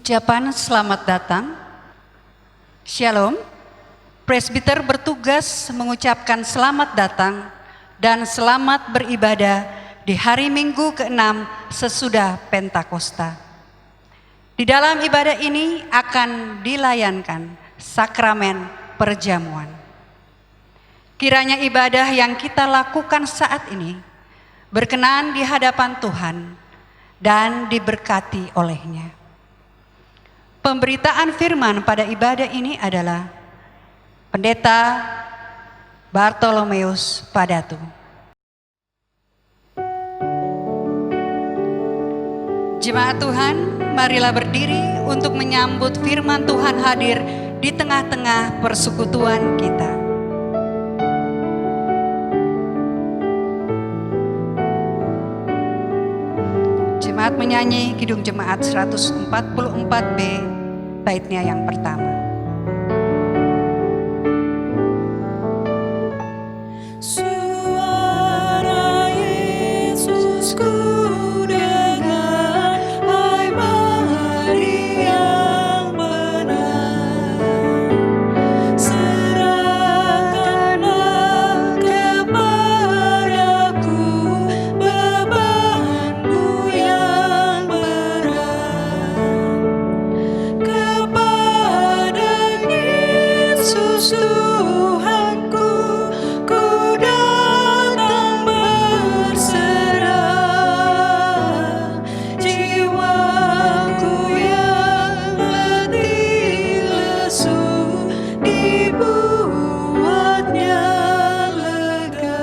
Ucapan selamat datang. Shalom. Presbiter bertugas mengucapkan selamat datang dan selamat beribadah di hari Minggu ke-6 sesudah Pentakosta. Di dalam ibadah ini akan dilayankan sakramen perjamuan. Kiranya ibadah yang kita lakukan saat ini berkenan di hadapan Tuhan dan diberkati oleh-Nya. Pemberitaan firman pada ibadah ini adalah Pendeta Bartolomeus Padatu. Jemaat Tuhan, marilah berdiri untuk menyambut firman Tuhan hadir di tengah-tengah persekutuan kita. Jemaat menyanyi Kidung Jemaat 144B, baitnya yang pertama. Suara Yesus ku dengar, hai Maria yang benar, serahkanlah kepadaku bebanmu yang berat, kepada Yesus Tuhanku ku datang berserah, jiwaku yang letih lesu dibuatnya lega.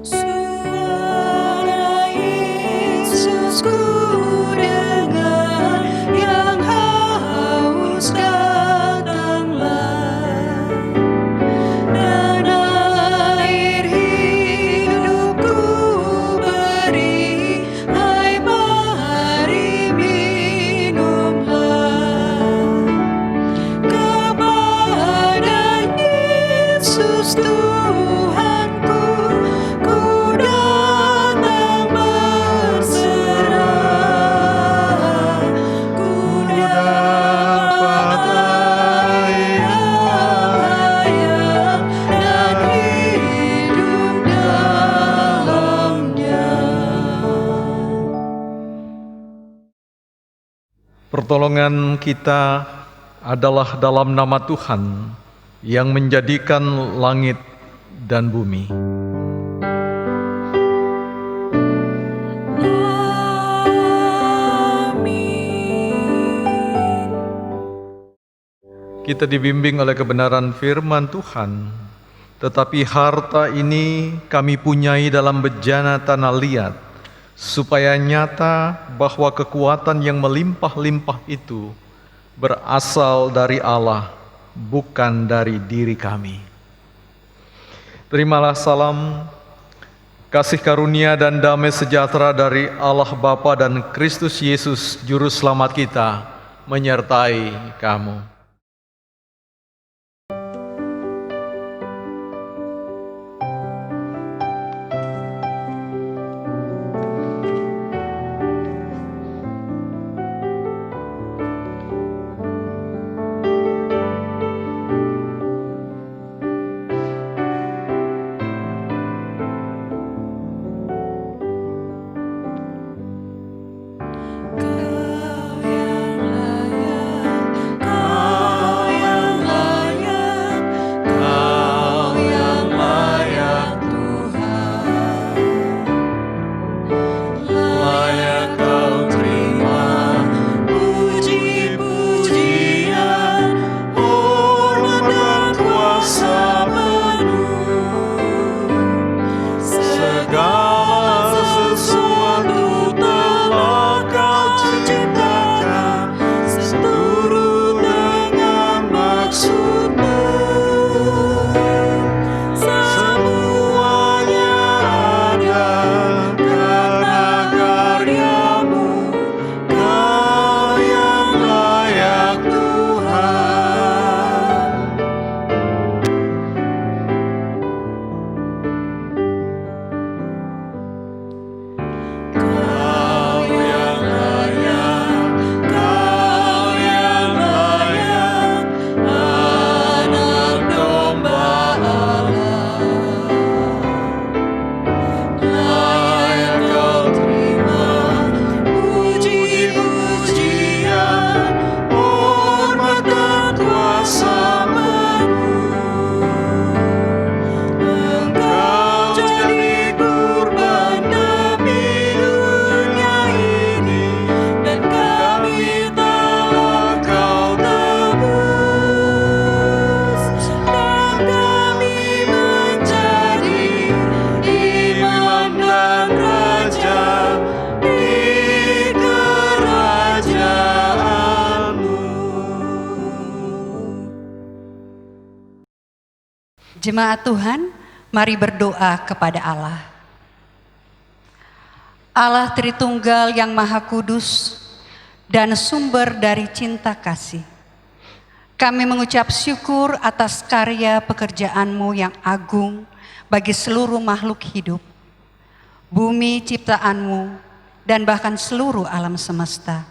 Suara Yesus ku dengar, yang haus datanglah, dan air hidupku beri, hai mari minumlah, kepada Yesus Tuhanku ku datang berserah, ku dapat ayam dan hidup dalamnya. Pertolongan kita adalah dalam nama Tuhan yang menjadikan langit dan bumi. Amin. Kita dibimbing oleh kebenaran firman Tuhan, tetapi harta ini kami punyai dalam bejana tanah liat, supaya nyata bahwa kekuatan yang melimpah-limpah itu berasal dari Allah, bukan dari diri kami. Terimalah salam, kasih karunia dan damai sejahtera dari Allah Bapa dan Kristus Yesus Juru Selamat kita menyertai kamu. Kau yang layak, kau Jemaat Tuhan, mari berdoa kepada Allah. Allah Tritunggal yang Maha Kudus dan sumber dari cinta kasih. Kami mengucap syukur atas karya pekerjaan-Mu yang agung bagi seluruh makhluk hidup, bumi ciptaan-Mu, dan bahkan seluruh alam semesta.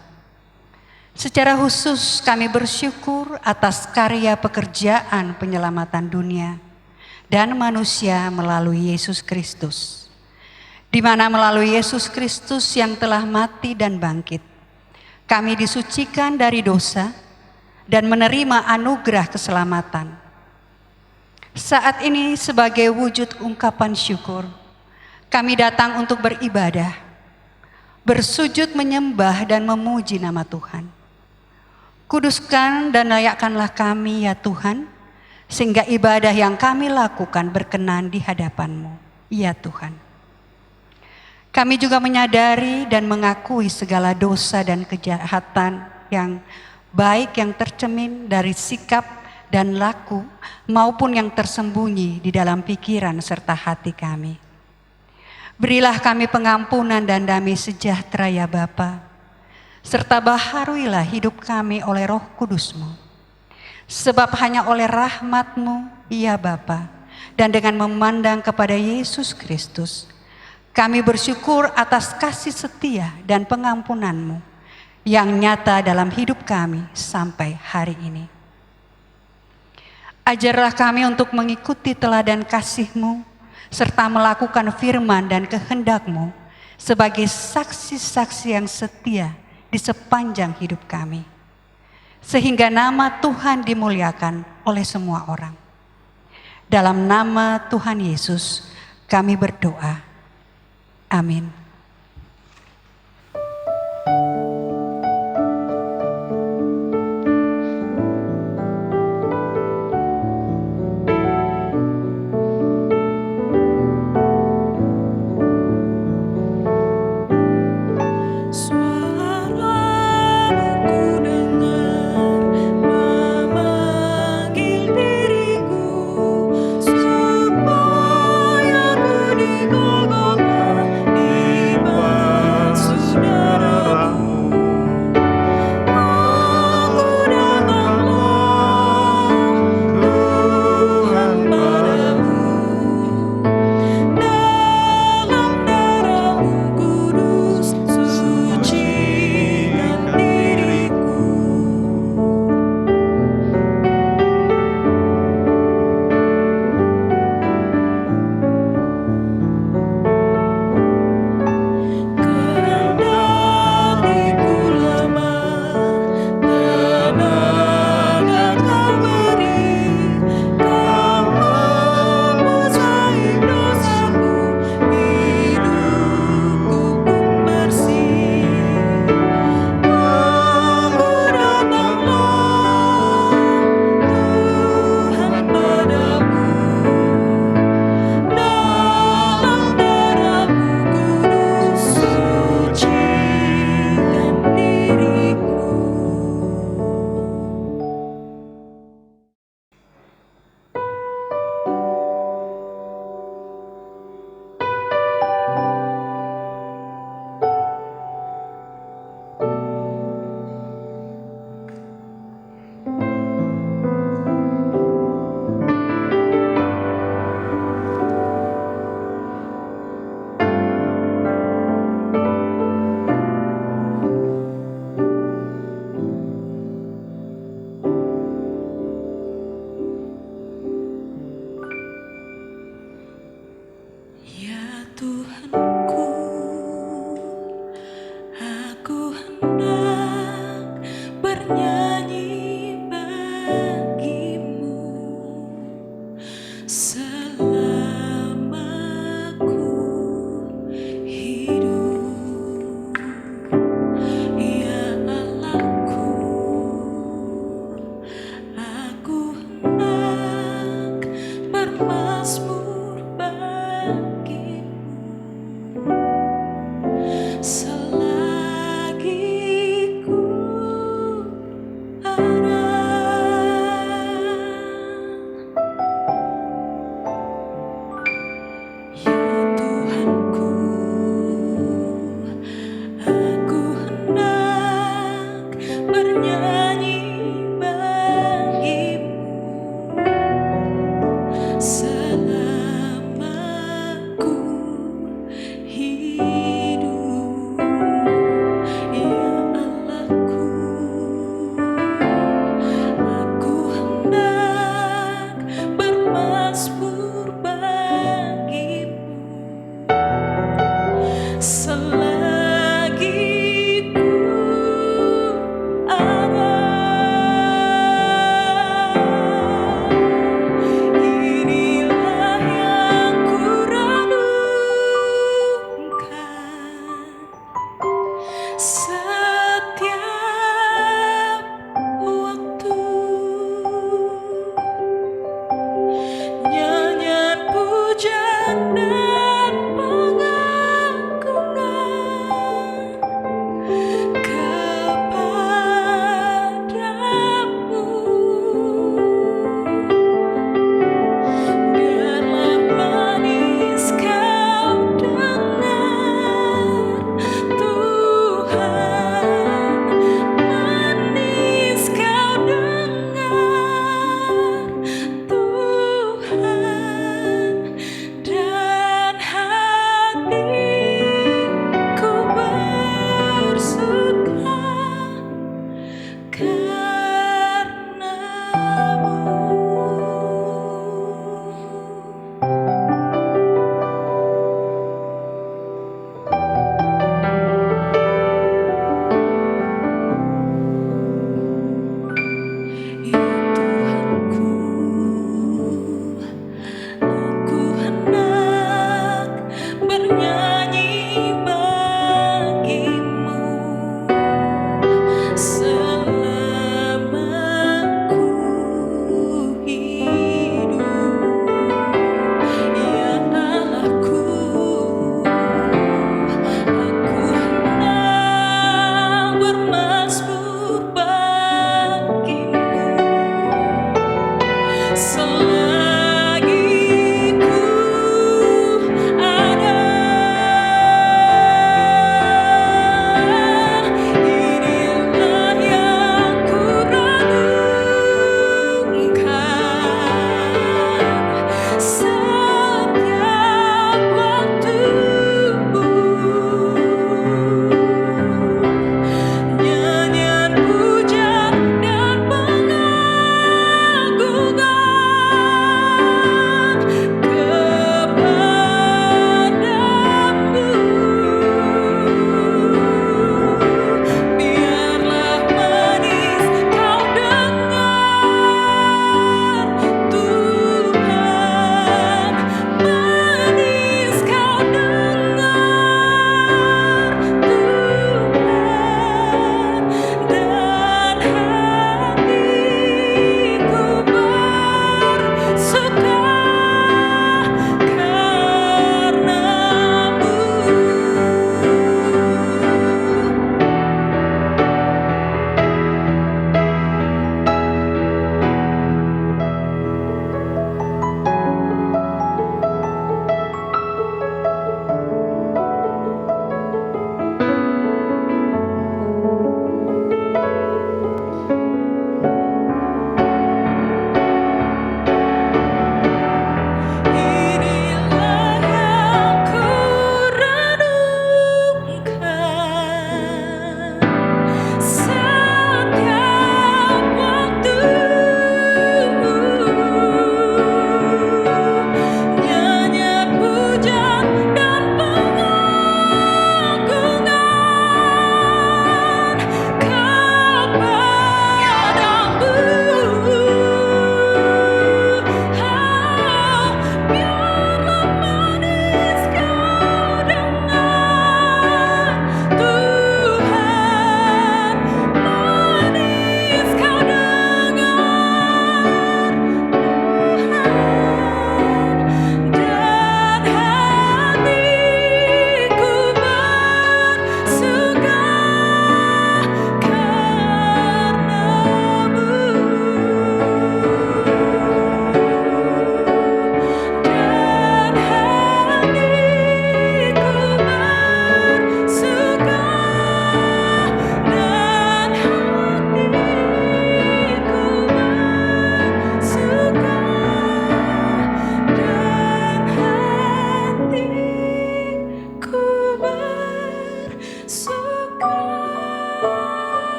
Secara khusus kami bersyukur atas karya pekerjaan penyelamatan dunia dan manusia melalui Yesus Kristus, di mana melalui Yesus Kristus yang telah mati dan bangkit, kami disucikan dari dosa dan menerima anugerah keselamatan. Saat ini sebagai wujud ungkapan syukur, kami datang untuk beribadah, bersujud menyembah dan memuji nama Tuhan. Kuduskan dan layakkanlah kami ya Tuhan, sehingga ibadah yang kami lakukan berkenan di hadapan-Mu, ya Tuhan. Kami juga menyadari dan mengakui segala dosa dan kejahatan yang baik yang tercermin dari sikap dan laku maupun yang tersembunyi di dalam pikiran serta hati kami. Berilah kami pengampunan dan damai sejahtera ya Bapa, serta baharuilah hidup kami oleh Roh Kudus-Mu. Sebab hanya oleh rahmat-Mu, ya Bapa, dan dengan memandang kepada Yesus Kristus, kami bersyukur atas kasih setia dan pengampunan-Mu yang nyata dalam hidup kami sampai hari ini. Ajarlah kami untuk mengikuti teladan kasih-Mu, serta melakukan firman dan kehendak-Mu sebagai saksi-saksi yang setia di sepanjang hidup kami, sehingga nama Tuhan dimuliakan oleh semua orang. Dalam nama Tuhan Yesus kami berdoa. Amin. selagi ku ada. Inilah yang ku renungkan setiap waktu. Nyanyian pujian dan pengagungan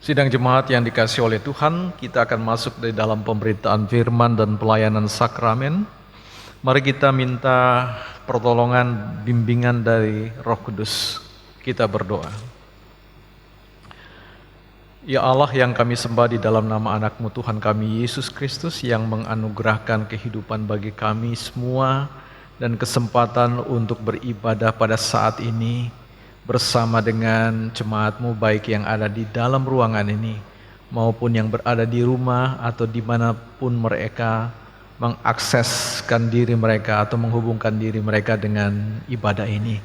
Sidang jemaat yang dikasihi oleh Tuhan, kita akan masuk di dalam pemberitaan firman dan pelayanan sakramen. Mari kita minta pertolongan bimbingan dari Roh Kudus. Kita berdoa. Ya Allah yang kami sembah di dalam nama anak-Mu Tuhan kami Yesus Kristus yang menganugerahkan kehidupan bagi kami semua dan kesempatan untuk beribadah pada saat ini bersama dengan jemaat-Mu baik yang ada di dalam ruangan ini maupun yang berada di rumah atau dimanapun mereka mengakseskan diri mereka atau menghubungkan diri mereka dengan ibadah ini.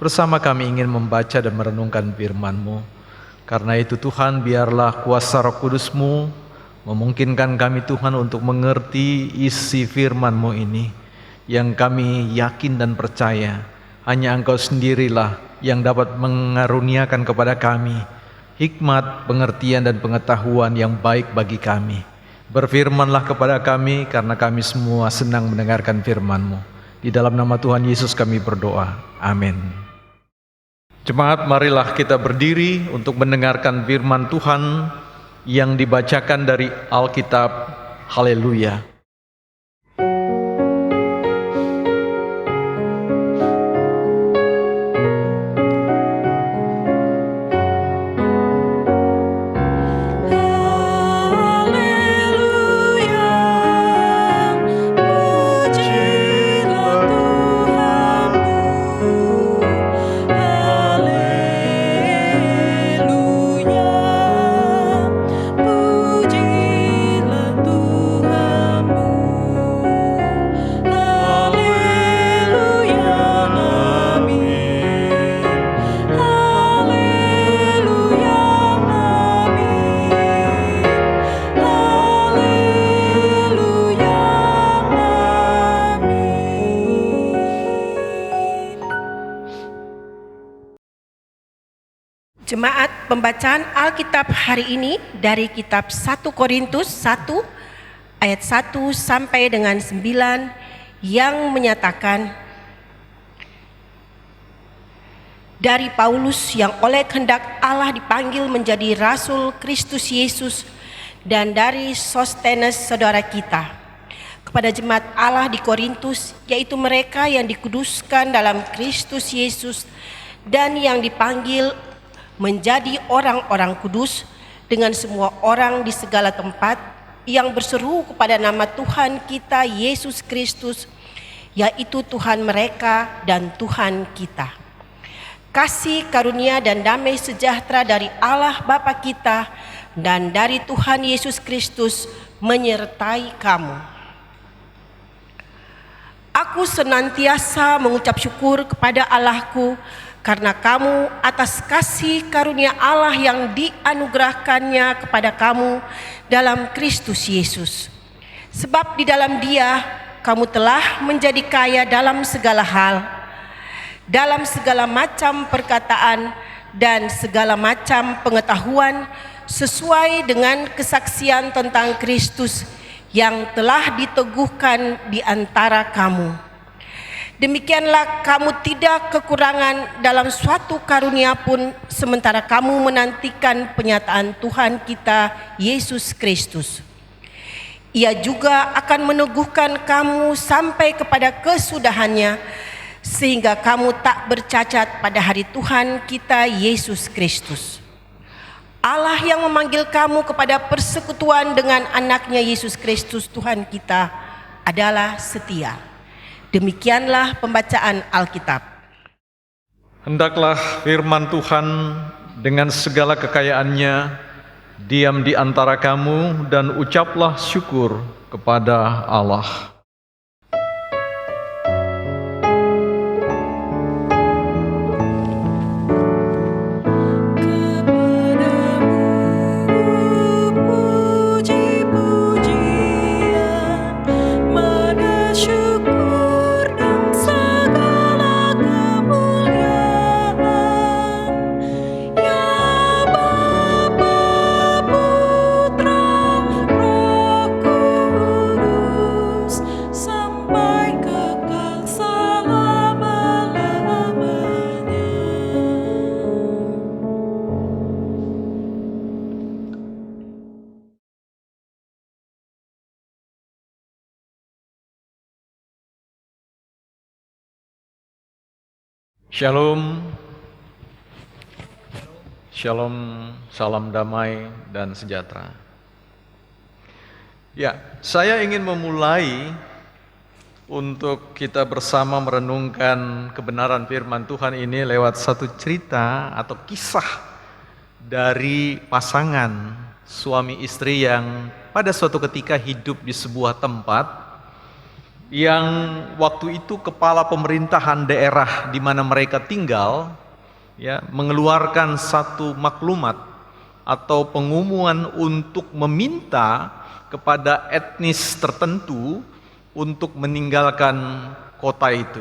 Bersama kami ingin membaca dan merenungkan firman-Mu. Karena itu Tuhan, biarlah kuasa Roh Kudus-Mu memungkinkan kami Tuhan untuk mengerti isi firman-Mu ini, yang kami yakin dan percaya hanya Engkau sendirilah yang dapat mengaruniakan kepada kami hikmat, pengertian dan pengetahuan yang baik bagi kami. Berfirmanlah kepada kami karena kami semua senang mendengarkan firman-Mu. Di dalam nama Tuhan Yesus kami berdoa. Amin. Jemaat, marilah kita berdiri untuk mendengarkan firman Tuhan yang dibacakan dari Alkitab. Haleluya. Jemaat, pembacaan Alkitab hari ini dari kitab 1 Korintus 1 ayat 1 sampai dengan 9 yang menyatakan, dari Paulus yang oleh kehendak Allah dipanggil menjadi Rasul Kristus Yesus, dan dari Sostenes saudara kita, kepada jemaat Allah di Korintus, yaitu mereka yang dikuduskan dalam Kristus Yesus dan yang dipanggil menjadi orang-orang kudus, dengan semua orang di segala tempat yang berseru kepada nama Tuhan kita Yesus Kristus, yaitu Tuhan mereka dan Tuhan kita. Kasih karunia dan damai sejahtera dari Allah Bapa kita dan dari Tuhan Yesus Kristus menyertai kamu. Aku senantiasa mengucap syukur kepada Allahku karena kamu atas kasih karunia Allah yang dianugerahkannya kepada kamu dalam Kristus Yesus. Sebab di dalam Dia kamu telah menjadi kaya dalam segala hal, dalam segala macam perkataan dan segala macam pengetahuan, sesuai dengan kesaksian tentang Kristus yang telah diteguhkan di antara kamu. Demikianlah kamu tidak kekurangan dalam suatu karunia pun, sementara kamu menantikan penyataan Tuhan kita Yesus Kristus. Ia juga akan meneguhkan kamu sampai kepada kesudahannya, sehingga kamu tak bercacat pada hari Tuhan kita Yesus Kristus. Allah yang memanggil kamu kepada persekutuan dengan anaknya Yesus Kristus Tuhan kita adalah setia. Demikianlah pembacaan Alkitab. Hendaklah firman Tuhan dengan segala kekayaannya diam di antara kamu dan ucaplah syukur kepada Allah. Putra, Roh Kudus, Shalom, shalom, salam damai dan sejahtera. Ya, saya ingin memulai untuk kita bersama merenungkan kebenaran firman Tuhan ini lewat satu cerita atau kisah dari pasangan suami istri yang pada suatu ketika hidup di sebuah tempat yang waktu itu kepala pemerintahan daerah di mana mereka tinggal ya mengeluarkan satu maklumat atau pengumuman untuk meminta kepada etnis tertentu untuk meninggalkan kota itu.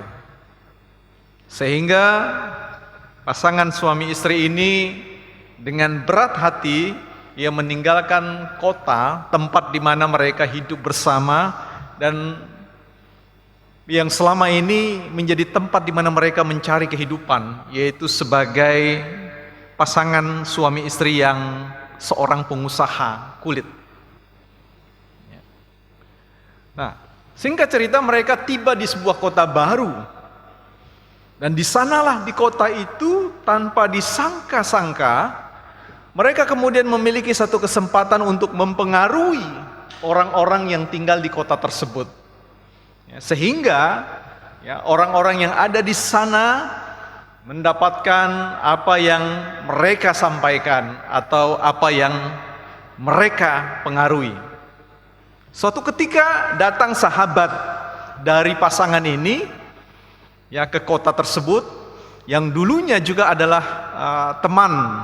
Sehingga pasangan suami istri ini dengan berat hati ia meninggalkan kota tempat di mana mereka hidup bersama dan yang selama ini menjadi tempat di mana mereka mencari kehidupan, yaitu sebagai pasangan suami istri yang seorang pengusaha kulit. Nah, singkat cerita mereka tiba di sebuah kota baru. Dan di sanalah di kota itu tanpa disangka-sangka mereka kemudian memiliki satu kesempatan untuk mempengaruhi orang-orang yang tinggal di kota tersebut. Sehingga orang-orang yang ada di sana mendapatkan apa yang mereka sampaikan atau apa yang mereka pengaruhi. Suatu ketika datang sahabat dari pasangan ini ke kota tersebut yang dulunya juga adalah teman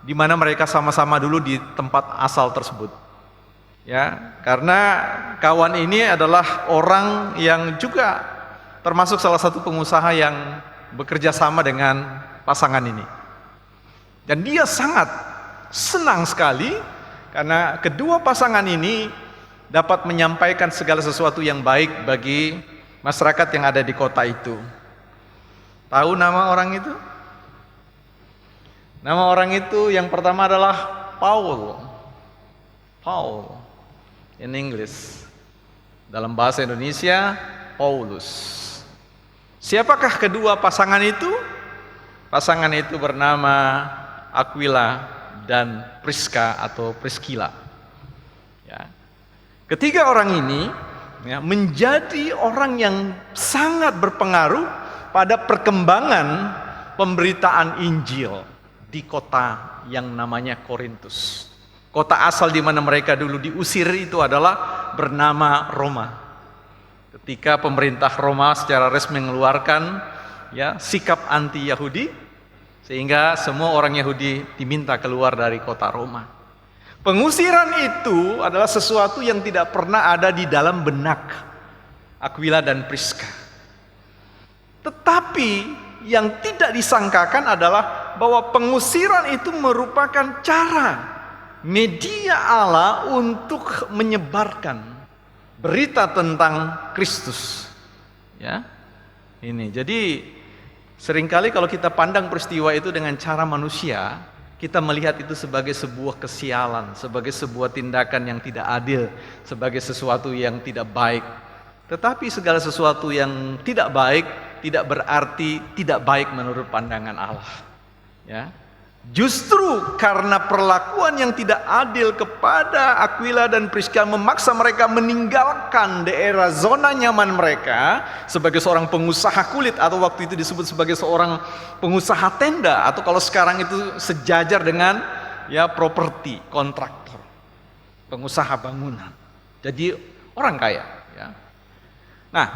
di mana mereka sama-sama dulu di tempat asal tersebut. Ya, karena kawan ini adalah orang yang juga termasuk salah satu pengusaha yang bekerja sama dengan pasangan ini. Dan dia sangat senang sekali karena kedua pasangan ini dapat menyampaikan segala sesuatu yang baik bagi masyarakat yang ada di kota itu. Tahu nama orang itu? Nama orang itu yang pertama adalah Paul. In English. Dalam bahasa Indonesia, Paulus. Siapakah kedua pasangan itu? Pasangan itu bernama Aquila dan Prisca atau Priscilla. Ya. Ketiga orang ini menjadi orang yang sangat berpengaruh pada perkembangan pemberitaan Injil di kota yang namanya Korintus. Kota asal di mana mereka dulu diusir itu adalah bernama Roma. Ketika pemerintah Roma secara resmi mengeluarkan sikap anti Yahudi, sehingga semua orang Yahudi diminta keluar dari kota Roma. Pengusiran itu adalah sesuatu yang tidak pernah ada di dalam benak Aquila dan Prisca. Tetapi yang tidak disangkakan adalah bahwa pengusiran itu merupakan cara media Allah untuk menyebarkan berita tentang Kristus. Ya. Ini. Jadi seringkali kalau kita pandang peristiwa itu dengan cara manusia, kita melihat itu sebagai sebuah kesialan, sebagai sebuah tindakan yang tidak adil, sebagai sesuatu yang tidak baik. Tetapi segala sesuatu yang tidak baik tidak berarti tidak baik menurut pandangan Allah. Ya. Justru karena perlakuan yang tidak adil kepada Aquila dan Prisca memaksa mereka meninggalkan daerah zona nyaman mereka sebagai seorang pengusaha kulit, atau waktu itu disebut sebagai seorang pengusaha tenda, atau kalau sekarang itu sejajar dengan properti kontraktor, pengusaha bangunan. Jadi orang kaya. Ya. Nah,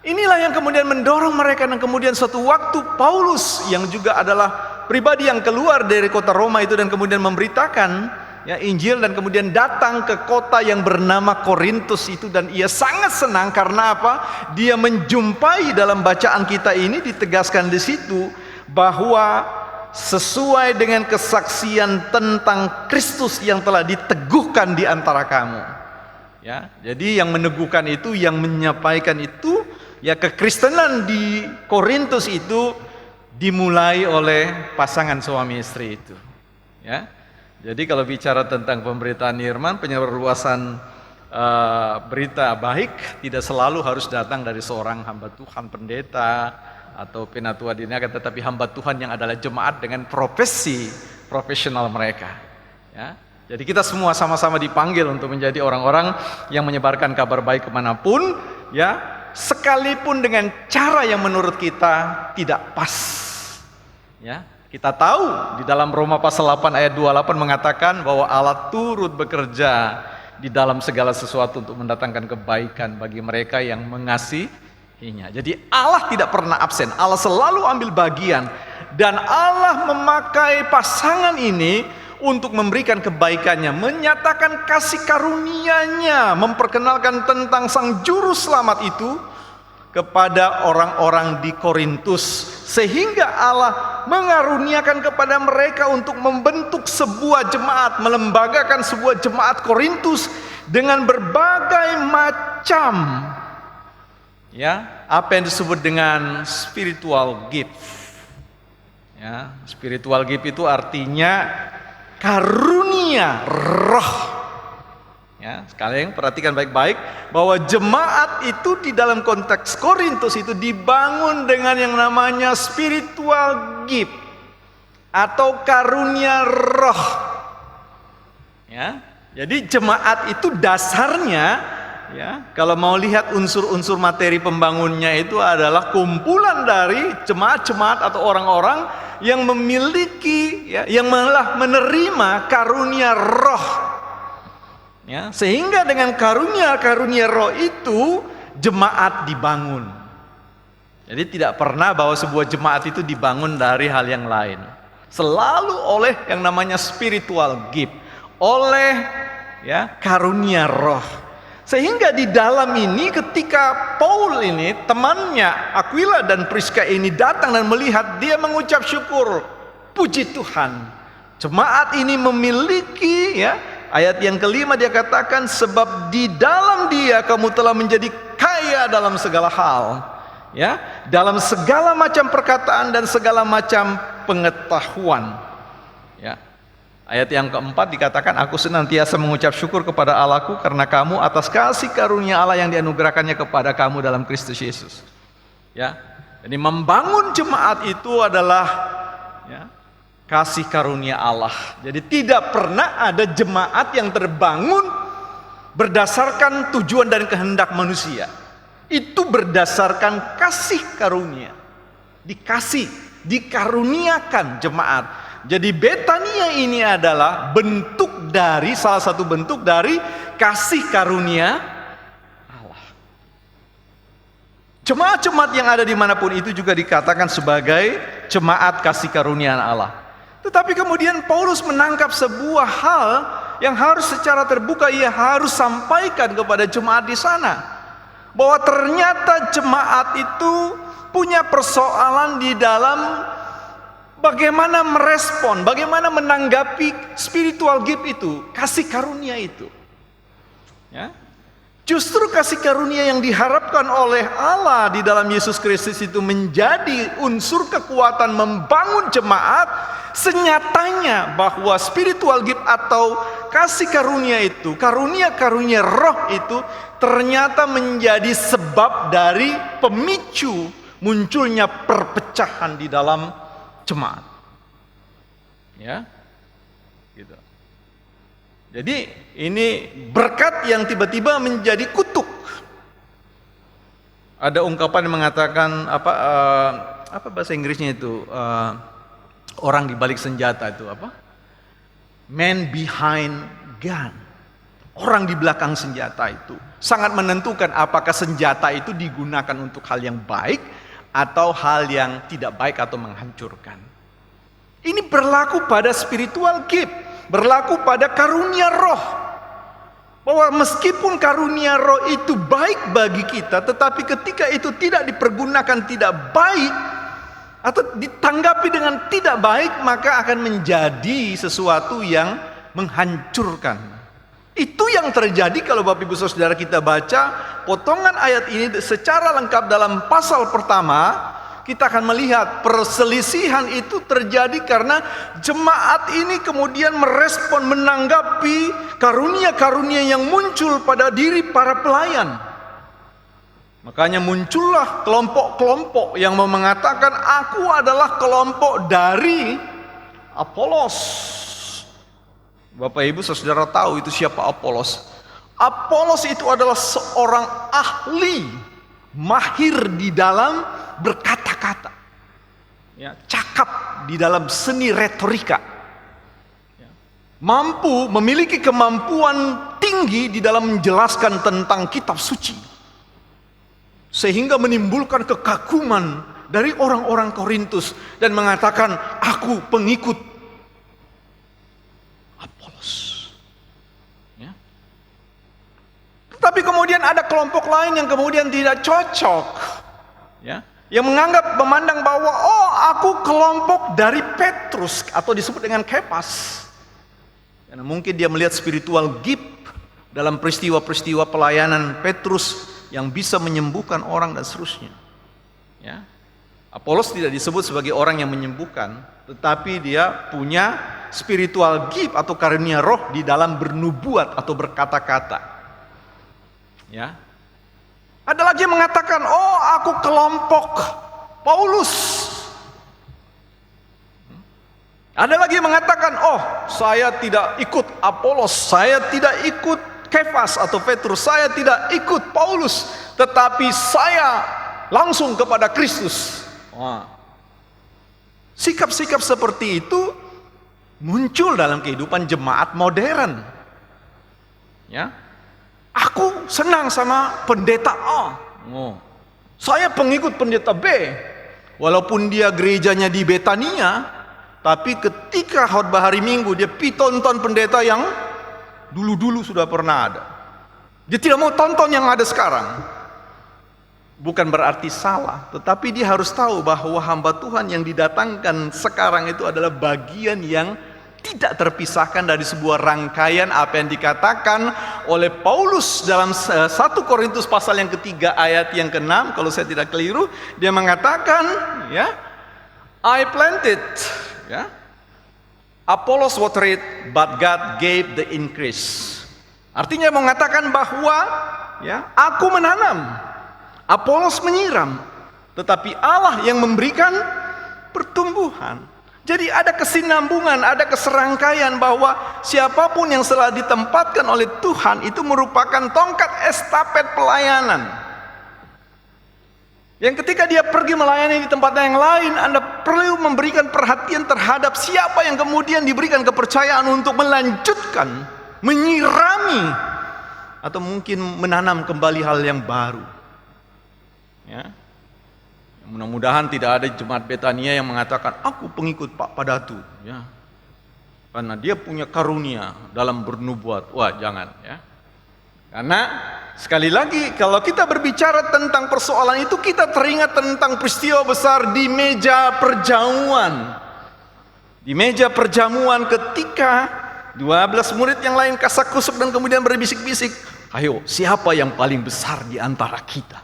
inilah yang kemudian mendorong mereka, dan kemudian suatu waktu Paulus yang juga adalah pribadi yang keluar dari kota Roma itu dan kemudian memberitakan Injil, dan kemudian datang ke kota yang bernama Korintus itu, dan ia sangat senang karena apa? Dia menjumpai dalam bacaan kita ini ditegaskan di situ bahwa sesuai dengan kesaksian tentang Kristus yang telah diteguhkan di antara kamu. Ya, jadi yang meneguhkan itu, yang menyampaikan itu, kekristenan di Korintus itu dimulai oleh pasangan suami istri itu. Ya, jadi kalau bicara tentang pemberitaan firman, penyebarluasan berita baik tidak selalu harus datang dari seorang hamba Tuhan, pendeta, atau penatua diniaga, tetapi hamba Tuhan yang adalah jemaat dengan profesional mereka. Ya. Jadi kita semua sama-sama dipanggil untuk menjadi orang-orang yang menyebarkan kabar baik kemanapun, ya, sekalipun dengan cara yang menurut kita tidak pas. Ya, kita tahu di dalam Roma pasal 8 ayat 28 mengatakan bahwa Allah turut bekerja di dalam segala sesuatu untuk mendatangkan kebaikan bagi mereka yang mengasihinya. Jadi Allah tidak pernah absen, Allah selalu ambil bagian, dan Allah memakai pasangan ini untuk memberikan kebaikannya, menyatakan kasih karunia-Nya, memperkenalkan tentang Sang Juru Selamat itu kepada orang-orang di Korintus, sehingga Allah mengaruniakan kepada mereka untuk membentuk sebuah jemaat, melembagakan sebuah jemaat Korintus dengan berbagai macam, ya, apa yang disebut dengan spiritual gift. Ya, spiritual gift itu artinya karunia roh. Ya, sekalian perhatikan baik-baik bahwa jemaat itu di dalam konteks Korintus itu dibangun dengan yang namanya spiritual gift atau karunia roh. Ya, jadi jemaat itu dasarnya, ya, kalau mau lihat unsur-unsur materi pembangunnya itu adalah kumpulan dari jemaat-jemaat atau orang-orang yang memiliki, ya, yang malah menerima karunia roh. Ya, sehingga dengan karunia roh itu jemaat dibangun. Jadi tidak pernah bahwa sebuah jemaat itu dibangun dari hal yang lain. Selalu oleh yang namanya spiritual gift, oleh, ya, karunia roh. Sehingga di dalam ini ketika Paul ini, temannya Aquila dan Priska ini datang dan melihat, dia mengucap syukur, puji Tuhan, jemaat ini memiliki, ya, ayat yang kelima dia katakan, sebab di dalam dia kamu telah menjadi kaya dalam segala hal, ya, dalam segala macam perkataan dan segala macam pengetahuan. Ya. Ayat yang keempat dikatakan, aku senantiasa mengucap syukur kepada Allahku karena kamu atas kasih karunia Allah yang dianugerahkannya kepada kamu dalam Kristus Yesus. Ya. Jadi membangun jemaat itu adalah, ya, kasih karunia Allah. Jadi tidak pernah ada jemaat yang terbangun berdasarkan tujuan dan kehendak manusia. Itu berdasarkan kasih karunia. Dikasih, dikaruniakan jemaat. Jadi Betania ini adalah bentuk dari, salah satu bentuk dari kasih karunia Allah. Jemaat-jemaat yang ada dimanapun itu juga dikatakan sebagai jemaat kasih karunia Allah. Tetapi kemudian Paulus menangkap sebuah hal yang harus secara terbuka ia harus sampaikan kepada jemaat di sana. Bahwa ternyata jemaat itu punya persoalan di dalam bagaimana merespon, bagaimana menanggapi spiritual gift itu, kasih karunia itu. Ya. Justru kasih karunia yang diharapkan oleh Allah di dalam Yesus Kristus itu menjadi unsur kekuatan membangun jemaat. Senyatanya bahwa spiritual gift atau kasih karunia itu, karunia-karunia roh itu ternyata menjadi sebab dari pemicu munculnya perpecahan di dalam jemaat. Ya. Gitu. Jadi ini berkat yang tiba-tiba menjadi kutuk. Ada ungkapan yang mengatakan apa bahasa Inggrisnya itu, orang di balik senjata itu apa? Man behind gun. Orang di belakang senjata itu sangat menentukan apakah senjata itu digunakan untuk hal yang baik atau hal yang tidak baik atau menghancurkan. Ini berlaku pada spiritual gift, berlaku pada karunia roh. Bahwa meskipun karunia roh itu baik bagi kita, tetapi ketika itu tidak dipergunakan tidak baik atau ditanggapi dengan tidak baik, maka akan menjadi sesuatu yang menghancurkan. Itu yang terjadi kalau Bapak Ibu Saudara kita baca potongan ayat ini secara lengkap dalam pasal pertama. Kita akan melihat perselisihan itu terjadi karena jemaat ini kemudian merespon, menanggapi karunia-karunia yang muncul pada diri para pelayan. Makanya muncullah kelompok-kelompok yang mengatakan aku adalah kelompok dari Apolos. Bapak Ibu Saudara tahu itu siapa Apolos? Apolos itu adalah seorang ahli, mahir di dalam berkata-kata. Ya, cakap di dalam seni retorika. Ya, mampu, memiliki kemampuan tinggi di dalam menjelaskan tentang kitab suci. Sehingga menimbulkan kekaguman dari orang-orang Korintus dan mengatakan, aku pengikut Apolos. Ya. Tetapi kemudian ada kelompok lain yang kemudian tidak cocok, ya, yang memandang bahwa oh aku kelompok dari Petrus atau disebut dengan Kefas. Karena mungkin dia melihat spiritual gift dalam peristiwa-peristiwa pelayanan Petrus yang bisa menyembuhkan orang dan seterusnya. Ya. Apolos tidak disebut sebagai orang yang menyembuhkan, tetapi dia punya spiritual gift atau karunia roh di dalam bernubuat atau berkata-kata. Ya. Ada lagi yang mengatakan, oh aku kelompok Paulus. Ada lagi yang mengatakan, oh saya tidak ikut Apolos, saya tidak ikut Kefas atau Petrus, saya tidak ikut Paulus, tetapi saya langsung kepada Kristus. Wah. Sikap-sikap seperti itu muncul dalam kehidupan jemaat modern. Ya, aku senang sama pendeta A. Oh. Saya pengikut pendeta B, walaupun dia gerejanya di Betania, tapi ketika khotbah hari Minggu dia tonton pendeta yang dulu-dulu sudah pernah ada. Dia tidak mau tonton yang ada sekarang. Bukan berarti salah, tetapi dia harus tahu bahwa hamba Tuhan yang didatangkan sekarang itu adalah bagian yang tidak terpisahkan dari sebuah rangkaian apa yang dikatakan oleh Paulus dalam 1 Korintus pasal yang ketiga ayat yang ke-6, kalau saya tidak keliru, dia mengatakan, ya, I planted, ya, Apollos watered, but God gave the increase. Artinya mengatakan bahwa, ya, aku menanam, Apollos menyiram, tetapi Allah yang memberikan pertumbuhan. Jadi ada kesinambungan, ada keserangkaian bahwa siapapun yang telah ditempatkan oleh Tuhan itu merupakan tongkat estafet pelayanan. Yang ketika dia pergi melayani di tempat yang lain, Anda perlu memberikan perhatian terhadap siapa yang kemudian diberikan kepercayaan untuk melanjutkan, menyirami, atau mungkin menanam kembali hal yang baru. Ya. Mudah-mudahan tidak ada jemaat Betania yang mengatakan, aku pengikut Pak Padatu. Ya. Karena dia punya karunia dalam bernubuat. Wah, jangan. Ya. Karena sekali lagi kalau kita berbicara tentang persoalan itu, kita teringat tentang peristiwa besar di meja perjamuan. Di meja perjamuan ketika 12 murid yang lain kasak-kusuk dan kemudian berbisik-bisik, ayo siapa yang paling besar di antara kita?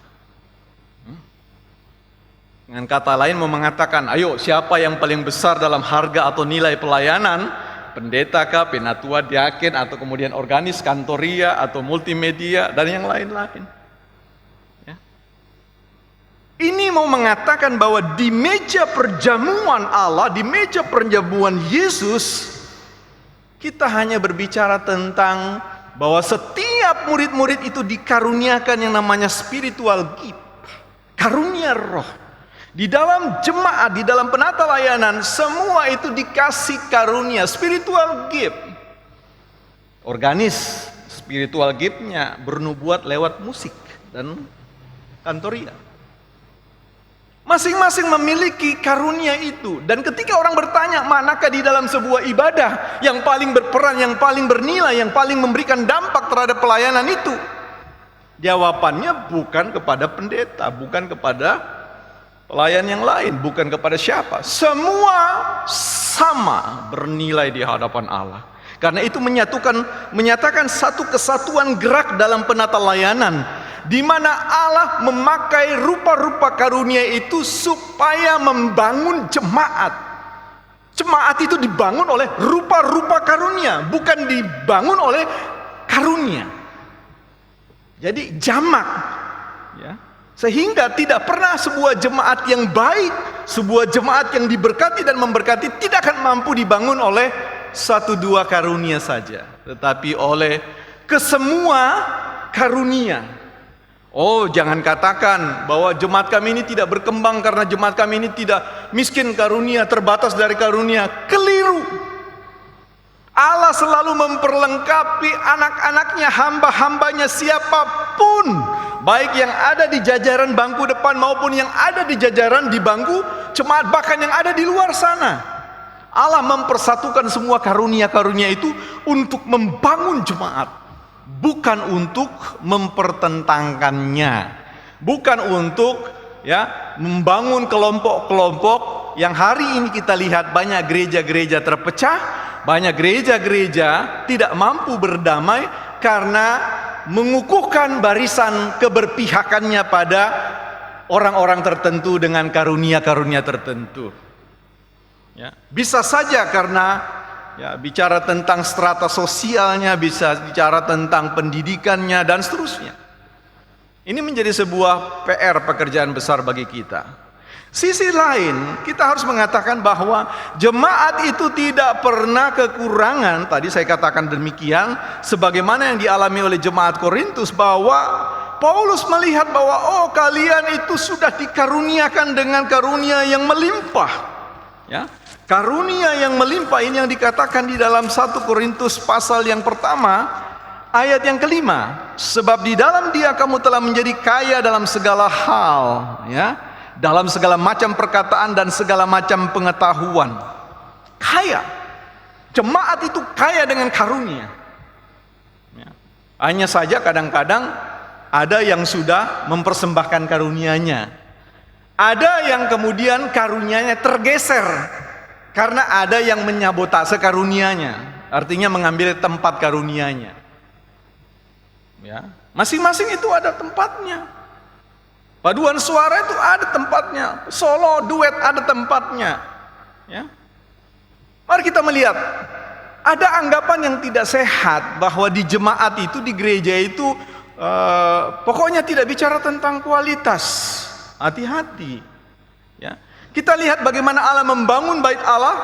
Dengan kata lain mau mengatakan, ayo siapa yang paling besar dalam harga atau nilai pelayanan? Pendeta kah, penatua, diaken, atau kemudian organis, kantoria, atau multimedia, dan yang lain-lain. Ya. Ini mau mengatakan bahwa di meja perjamuan Allah, di meja perjamuan Yesus, kita hanya berbicara tentang bahwa setiap murid-murid itu dikaruniakan yang namanya spiritual gift, karunia roh. Di dalam jemaat, di dalam penata layanan, semua itu dikasih karunia, spiritual gift. Organis, spiritual gift-nya bernubuat lewat musik dan kantoria. Masing-masing memiliki karunia itu. Dan ketika orang bertanya, manakah di dalam sebuah ibadah yang paling berperan, yang paling bernilai, yang paling memberikan dampak terhadap pelayanan itu? Jawabannya bukan kepada pendeta, bukan kepada pelayan yang lain, bukan kepada siapa. Semua sama bernilai di hadapan Allah. Karena itu menyatakan satu kesatuan gerak dalam penata layanan, di mana Allah memakai rupa-rupa karunia itu supaya membangun jemaat. Jemaat itu dibangun oleh rupa-rupa karunia, bukan dibangun oleh karunia. Jadi jamak, ya. Sehingga tidak pernah sebuah jemaat yang baik, sebuah jemaat yang diberkati dan memberkati tidak akan mampu dibangun oleh satu dua karunia saja, tetapi oleh kesemua karunia. Oh, jangan katakan bahwa jemaat kami ini tidak berkembang karena jemaat kami ini tidak miskin karunia, terbatas dari karunia. Keliru. Allah selalu memperlengkapi anak-anaknya, hamba-hambanya, siapapun, baik yang ada di jajaran bangku depan maupun yang ada di jajaran di bangku jemaat, bahkan yang ada di luar sana. Allah mempersatukan semua karunia-karunia itu untuk membangun jemaat, bukan untuk mempertentangkannya, bukan untuk membangun kelompok-kelompok yang hari ini kita lihat banyak gereja-gereja terpecah. Banyak gereja-gereja tidak mampu berdamai karena mengukuhkan barisan keberpihakannya pada orang-orang tertentu dengan karunia-karunia tertentu. Ya, bisa saja karena bicara tentang strata sosialnya, bisa bicara tentang pendidikannya dan seterusnya. Ini menjadi sebuah PR, pekerjaan besar bagi kita. Sisi lain, kita harus mengatakan bahwa jemaat itu tidak pernah kekurangan. Tadi saya katakan demikian, sebagaimana yang dialami oleh jemaat Korintus, bahwa Paulus melihat bahwa kalian itu sudah dikaruniakan dengan karunia yang melimpah. Ya, karunia yang melimpah ini yang dikatakan di dalam 1 Korintus pasal yang pertama, ayat yang kelima. Sebab di dalam Dia kamu telah menjadi kaya dalam segala hal, dalam segala macam perkataan dan segala macam pengetahuan. Kaya. Jemaat itu kaya dengan karunia. Hanya saja kadang-kadang ada yang sudah mempersembahkan karunianya. Ada yang kemudian karunianya tergeser karena ada yang menyabotase karunianya. Artinya mengambil tempat karunianya. Masing-masing itu ada tempatnya. Paduan suara itu ada tempatnya, solo, duet ada tempatnya. Mari kita melihat, ada anggapan yang tidak sehat bahwa di jemaat itu, di gereja itu, pokoknya tidak bicara tentang kualitas. Hati-hati. Kita lihat bagaimana Allah membangun bait Allah,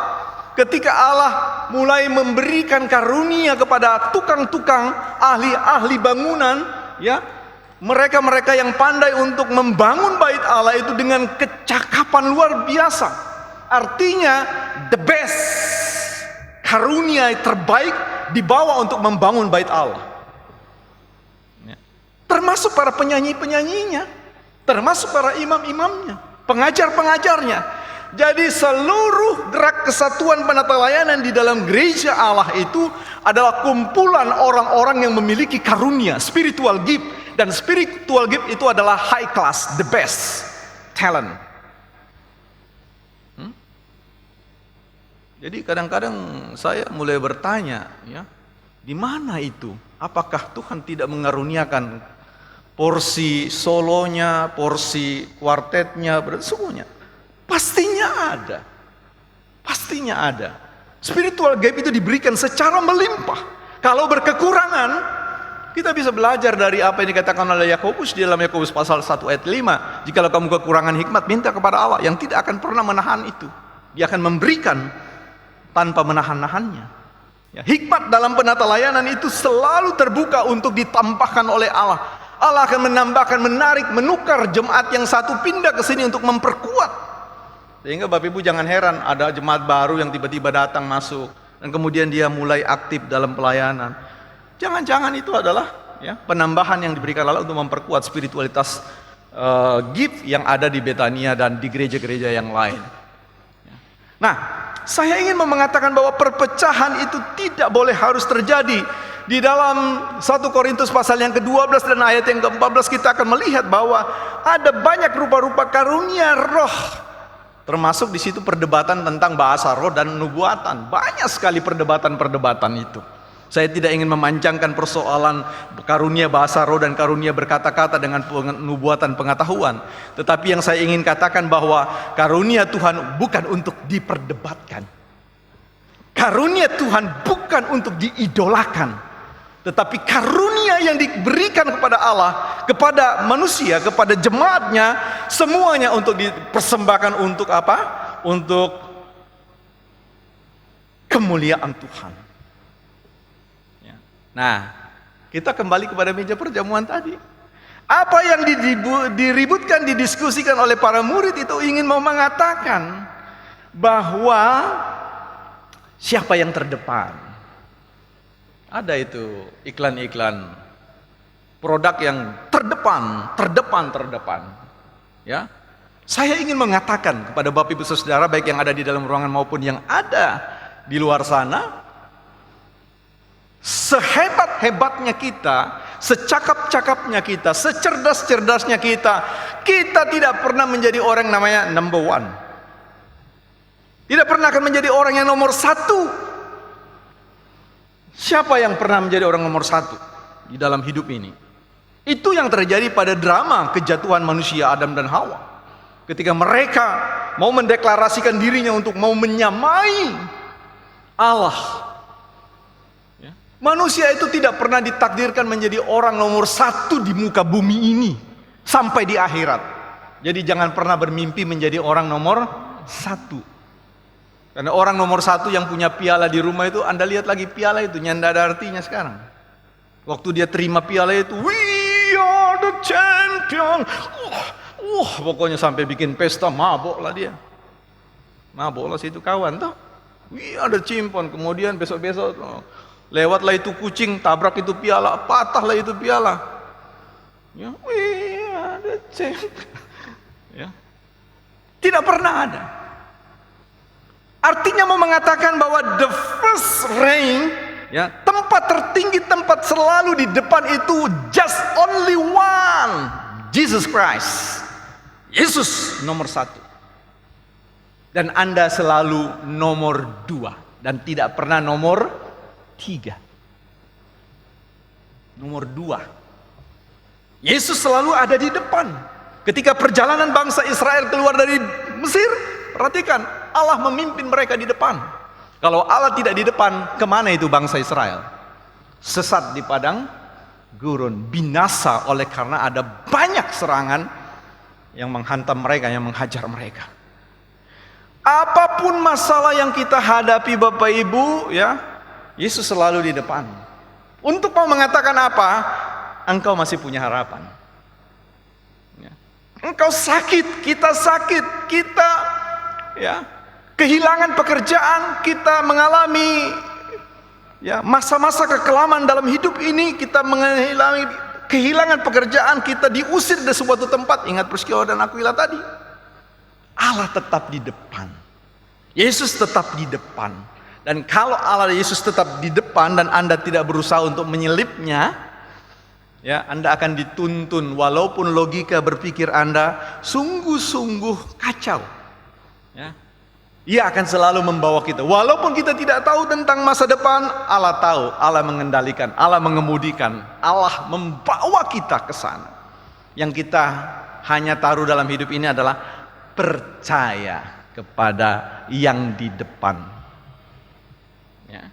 ketika Allah mulai memberikan karunia kepada tukang-tukang, ahli-ahli bangunan, mereka-mereka yang pandai untuk membangun bait Allah itu dengan kecakapan luar biasa. Artinya the best, karunia terbaik dibawa untuk membangun bait Allah. Termasuk para penyanyi-penyanyinya, termasuk para imam-imamnya, pengajar-pengajarnya. Jadi seluruh gerak kesatuan penata layanan di dalam gereja Allah itu adalah kumpulan orang-orang yang memiliki karunia, spiritual gift. Dan spiritual gift itu adalah high class, the best talent. Jadi kadang-kadang saya mulai bertanya, di mana itu? Apakah Tuhan tidak mengaruniakan porsi solonya, porsi kuartetnya, semuanya? Pastinya ada. Pastinya ada. Spiritual gift itu diberikan secara melimpah. Kalau berkekurangan, kita bisa belajar dari apa yang dikatakan oleh Yakobus di dalam Yakobus pasal 1 ayat 5. Jikalau kamu kekurangan hikmat, minta kepada Allah yang tidak akan pernah menahan itu. Dia akan memberikan tanpa menahan-nahannya. Hikmat dalam penata layanan itu selalu terbuka untuk ditampakkan oleh Allah. Allah akan menambahkan, menarik, menukar jemaat yang satu pindah ke sini untuk memperkuat. Sehingga Bapak Ibu jangan heran ada jemaat baru yang tiba-tiba datang masuk dan kemudian dia mulai aktif dalam pelayanan. Jangan-jangan itu adalah penambahan yang diberikan Allah untuk memperkuat spiritualitas gift yang ada di Betania dan di gereja-gereja yang lain. Nah, saya ingin mengatakan bahwa perpecahan itu tidak boleh harus terjadi. Di dalam 1 Korintus pasal yang ke-12 dan ayat yang ke-14 kita akan melihat bahwa ada banyak rupa-rupa karunia roh. Termasuk di situ perdebatan tentang bahasa roh dan nubuatan. Banyak sekali perdebatan-perdebatan itu. Saya tidak ingin memancangkan persoalan karunia bahasa roh dan karunia berkata-kata dengan nubuatan pengetahuan. Tetapi yang saya ingin katakan bahwa karunia Tuhan bukan untuk diperdebatkan. Karunia Tuhan bukan untuk diidolakan. Tetapi karunia yang diberikan kepada Allah, kepada manusia, kepada jemaatnya, semuanya untuk dipersembahkan untuk apa? Untuk kemuliaan Tuhan. Ya. Nah, kita kembali kepada meja perjamuan tadi. Apa yang diributkan, didiskusikan oleh para murid itu ingin mau mengatakan bahwa siapa yang terdepan. Ada itu iklan-iklan produk yang terdepan. Ya. Saya ingin mengatakan kepada Bapak Ibu Saudara baik yang ada di dalam ruangan maupun yang ada di luar sana, sehebat-hebatnya kita, secakap-cakapnya kita, secerdas-cerdasnya kita, kita tidak pernah menjadi orang namanya number one. Tidak pernah akan menjadi orang yang nomor satu. Siapa yang pernah menjadi orang nomor satu di dalam hidup ini? Itu yang terjadi pada drama kejatuhan manusia Adam dan Hawa. Ketika mereka mau mendeklarasikan dirinya untuk mau menyamai Allah. Ya. Manusia itu tidak pernah ditakdirkan menjadi orang nomor satu di muka bumi ini sampai di akhirat. Jadi jangan pernah bermimpi menjadi orang nomor satu. Karena orang nomor satu yang punya piala di rumah itu, Anda lihat lagi piala itu, nyanda ada artinya sekarang. Waktu dia terima piala itu, we are the champion. Pokoknya sampai bikin pesta, mabok lah dia. Mabok lah situ kawan tuh. We are the champion. Kemudian besok-besok lewatlah itu kucing, tabrak itu piala, patahlah itu piala. Ya, we are the champion. Ya. Tidak pernah ada. Artinya mau mengatakan bahwa the first rank, ya, tempat tertinggi, tempat selalu di depan itu just only one, Jesus Christ. Yesus nomor satu. Dan Anda selalu nomor dua dan tidak pernah nomor tiga. Nomor dua. Yesus selalu ada di depan. Ketika perjalanan bangsa Israel keluar dari Mesir, perhatikan, Allah memimpin mereka di depan. Kalau Allah tidak di depan, kemana itu bangsa Israel? Sesat di padang gurun, binasa oleh karena ada banyak serangan yang menghantam mereka, yang menghajar mereka. Apapun masalah yang kita hadapi Bapak Ibu, ya, Yesus selalu di depan. Untuk mau mengatakan apa? Engkau masih punya harapan. Ya. Engkau sakit, kita ya, kehilangan pekerjaan, kita mengalami ya masa-masa kekelaman dalam hidup ini, kita mengalami kehilangan pekerjaan, kita diusir dari suatu tempat. Ingat Priskila dan Aquila tadi. Allah tetap di depan. Yesus tetap di depan. Dan kalau Allah Yesus tetap di depan dan Anda tidak berusaha untuk menyelipnya, ya, Anda akan dituntun walaupun logika berpikir Anda sungguh-sungguh kacau. Ya. Ia akan selalu membawa kita. Walaupun kita tidak tahu tentang masa depan, Allah tahu, Allah mengendalikan, Allah mengemudikan, Allah membawa kita ke sana. Yang kita hanya taruh dalam hidup ini adalah percaya kepada yang di depan. Ya.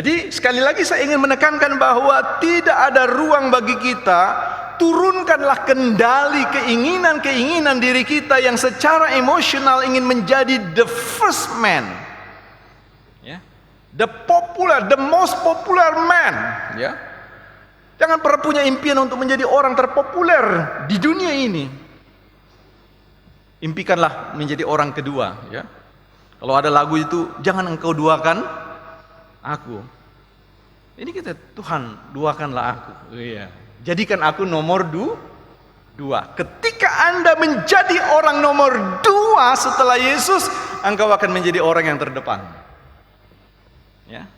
Jadi sekali lagi saya ingin menekankan bahwa tidak ada ruang bagi kita. Turunkanlah kendali keinginan-keinginan diri kita yang secara emosional ingin menjadi the first man, ya, the most popular man, ya. Jangan pernah punya impian untuk menjadi orang terpopuler di dunia ini. Impikanlah menjadi orang kedua, ya. Kalau ada lagu itu, jangan engkau duakan aku. Ini kita, Tuhan duakanlah aku. Iya. Jadikan aku nomor dua. Ketika Anda menjadi orang nomor dua setelah Yesus, engkau akan menjadi orang yang terdepan. Ya.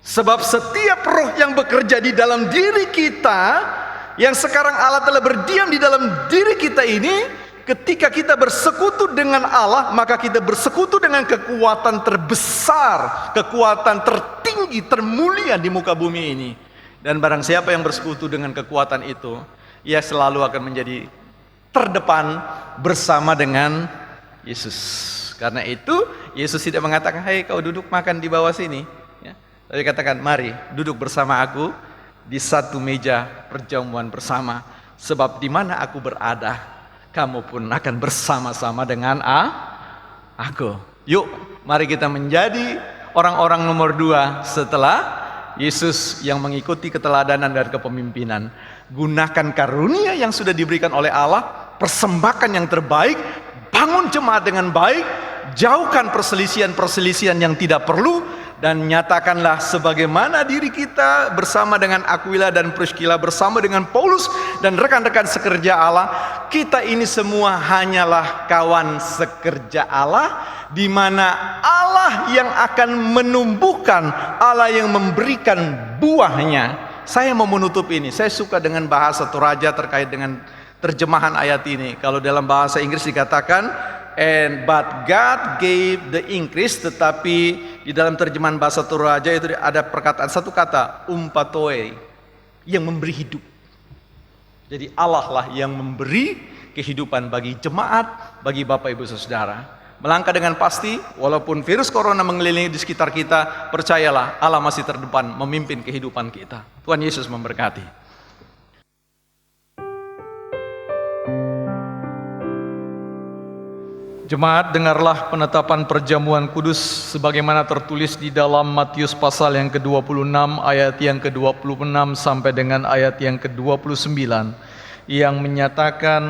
Sebab setiap roh yang bekerja di dalam diri kita, yang sekarang Allah telah berdiam di dalam diri kita ini, ketika kita bersekutu dengan Allah, maka kita bersekutu dengan kekuatan terbesar, kekuatan tertinggi, termulia di muka bumi ini. Dan barang siapa yang bersekutu dengan kekuatan itu, ia selalu akan menjadi terdepan bersama dengan Yesus. Karena itu Yesus tidak mengatakan, "Hai kau duduk makan di bawah sini." Ya. Lalu katakan, mari duduk bersama aku di satu meja perjamuan bersama. Sebab di mana aku berada, kamu pun akan bersama-sama dengan aku. Yuk, mari kita menjadi orang-orang nomor 2 setelah Yesus yang mengikuti keteladanan dan kepemimpinan. Gunakan karunia yang sudah diberikan oleh Allah, persembahkan yang terbaik, bangun jemaat dengan baik, jauhkan perselisihan-perselisihan yang tidak perlu, dan nyatakanlah sebagaimana diri kita bersama dengan Aquila dan Priscilla, bersama dengan Paulus dan rekan-rekan sekerja Allah, kita ini semua hanyalah kawan sekerja Allah, di mana Allah yang akan menumbuhkan, Allah yang memberikan buahnya. Saya mau menutup ini, saya suka dengan bahasa Toraja terkait dengan terjemahan ayat ini. Kalau dalam bahasa Inggris dikatakan but God gave the increase, tetapi di dalam terjemahan bahasa Toraja itu ada perkataan, satu kata, umpatoe, yang memberi hidup. Jadi Allah lah yang memberi kehidupan bagi jemaat, bagi Bapak Ibu Saudara. Melangkah dengan pasti, walaupun virus corona mengelilingi di sekitar kita, percayalah Allah masih terdepan memimpin kehidupan kita. Tuhan Yesus memberkati. Jemaat, dengarlah penetapan perjamuan kudus sebagaimana tertulis di dalam Matius pasal yang ke-26 ayat yang ke-26 sampai dengan ayat yang ke-29 yang menyatakan,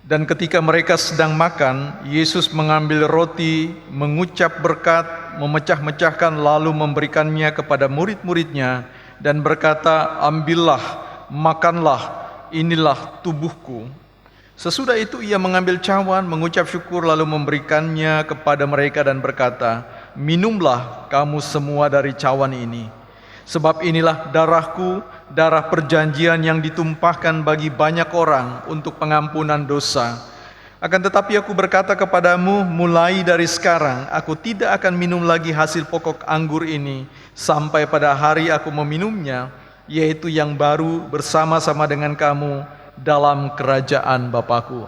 dan ketika mereka sedang makan, Yesus mengambil roti, mengucap berkat, memecah-mecahkan lalu memberikannya kepada murid-muridnya dan berkata, ambillah, makanlah, inilah tubuhku. Sesudah itu ia mengambil cawan, mengucap syukur lalu memberikannya kepada mereka dan berkata, minumlah kamu semua dari cawan ini. Sebab inilah darahku, darah perjanjian yang ditumpahkan bagi banyak orang untuk pengampunan dosa. Akan tetapi aku berkata kepadamu, mulai dari sekarang aku tidak akan minum lagi hasil pokok anggur ini sampai pada hari aku meminumnya, yaitu yang baru bersama-sama dengan kamu dalam kerajaan Bapakku.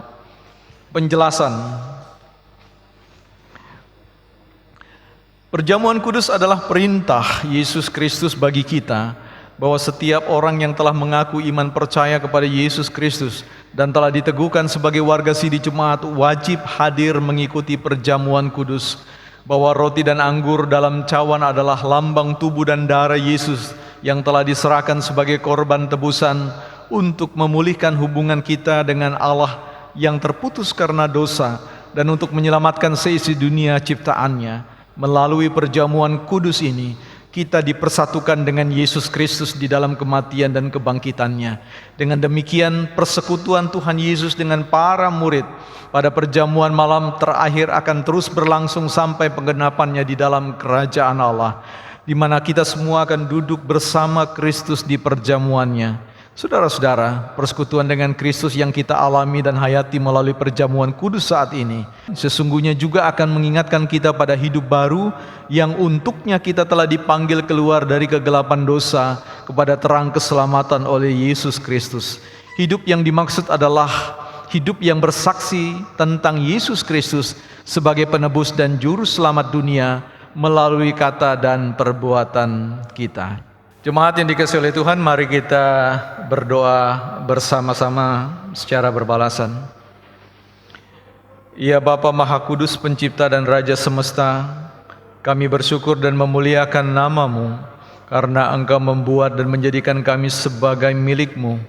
Penjelasan. Perjamuan kudus adalah perintah Yesus Kristus bagi kita, bahwa setiap orang yang telah mengaku iman percaya kepada Yesus Kristus dan telah diteguhkan sebagai warga sidi jemaat wajib hadir mengikuti perjamuan kudus, bahwa roti dan anggur dalam cawan adalah lambang tubuh dan darah Yesus yang telah diserahkan sebagai korban tebusan untuk memulihkan hubungan kita dengan Allah yang terputus karena dosa dan untuk menyelamatkan seisi dunia ciptaannya. Melalui perjamuan kudus ini, kita dipersatukan dengan Yesus Kristus di dalam kematian dan kebangkitannya. Dengan demikian, persekutuan Tuhan Yesus dengan para murid pada perjamuan malam terakhir akan terus berlangsung sampai penggenapannya di dalam kerajaan Allah, di mana kita semua akan duduk bersama Kristus di perjamuannya. Saudara-saudara, persekutuan dengan Kristus yang kita alami dan hayati melalui perjamuan kudus saat ini sesungguhnya juga akan mengingatkan kita pada hidup baru yang untuknya kita telah dipanggil keluar dari kegelapan dosa kepada terang keselamatan oleh Yesus Kristus. Hidup yang dimaksud adalah hidup yang bersaksi tentang Yesus Kristus sebagai penebus dan juru selamat dunia melalui kata dan perbuatan kita. Jemaat yang dikasihi oleh Tuhan, mari kita berdoa bersama-sama secara berbalasan. Ya Bapa Maha Kudus, Pencipta dan Raja Semesta, kami bersyukur dan memuliakan nama-Mu karena Engkau membuat dan menjadikan kami sebagai milik-Mu.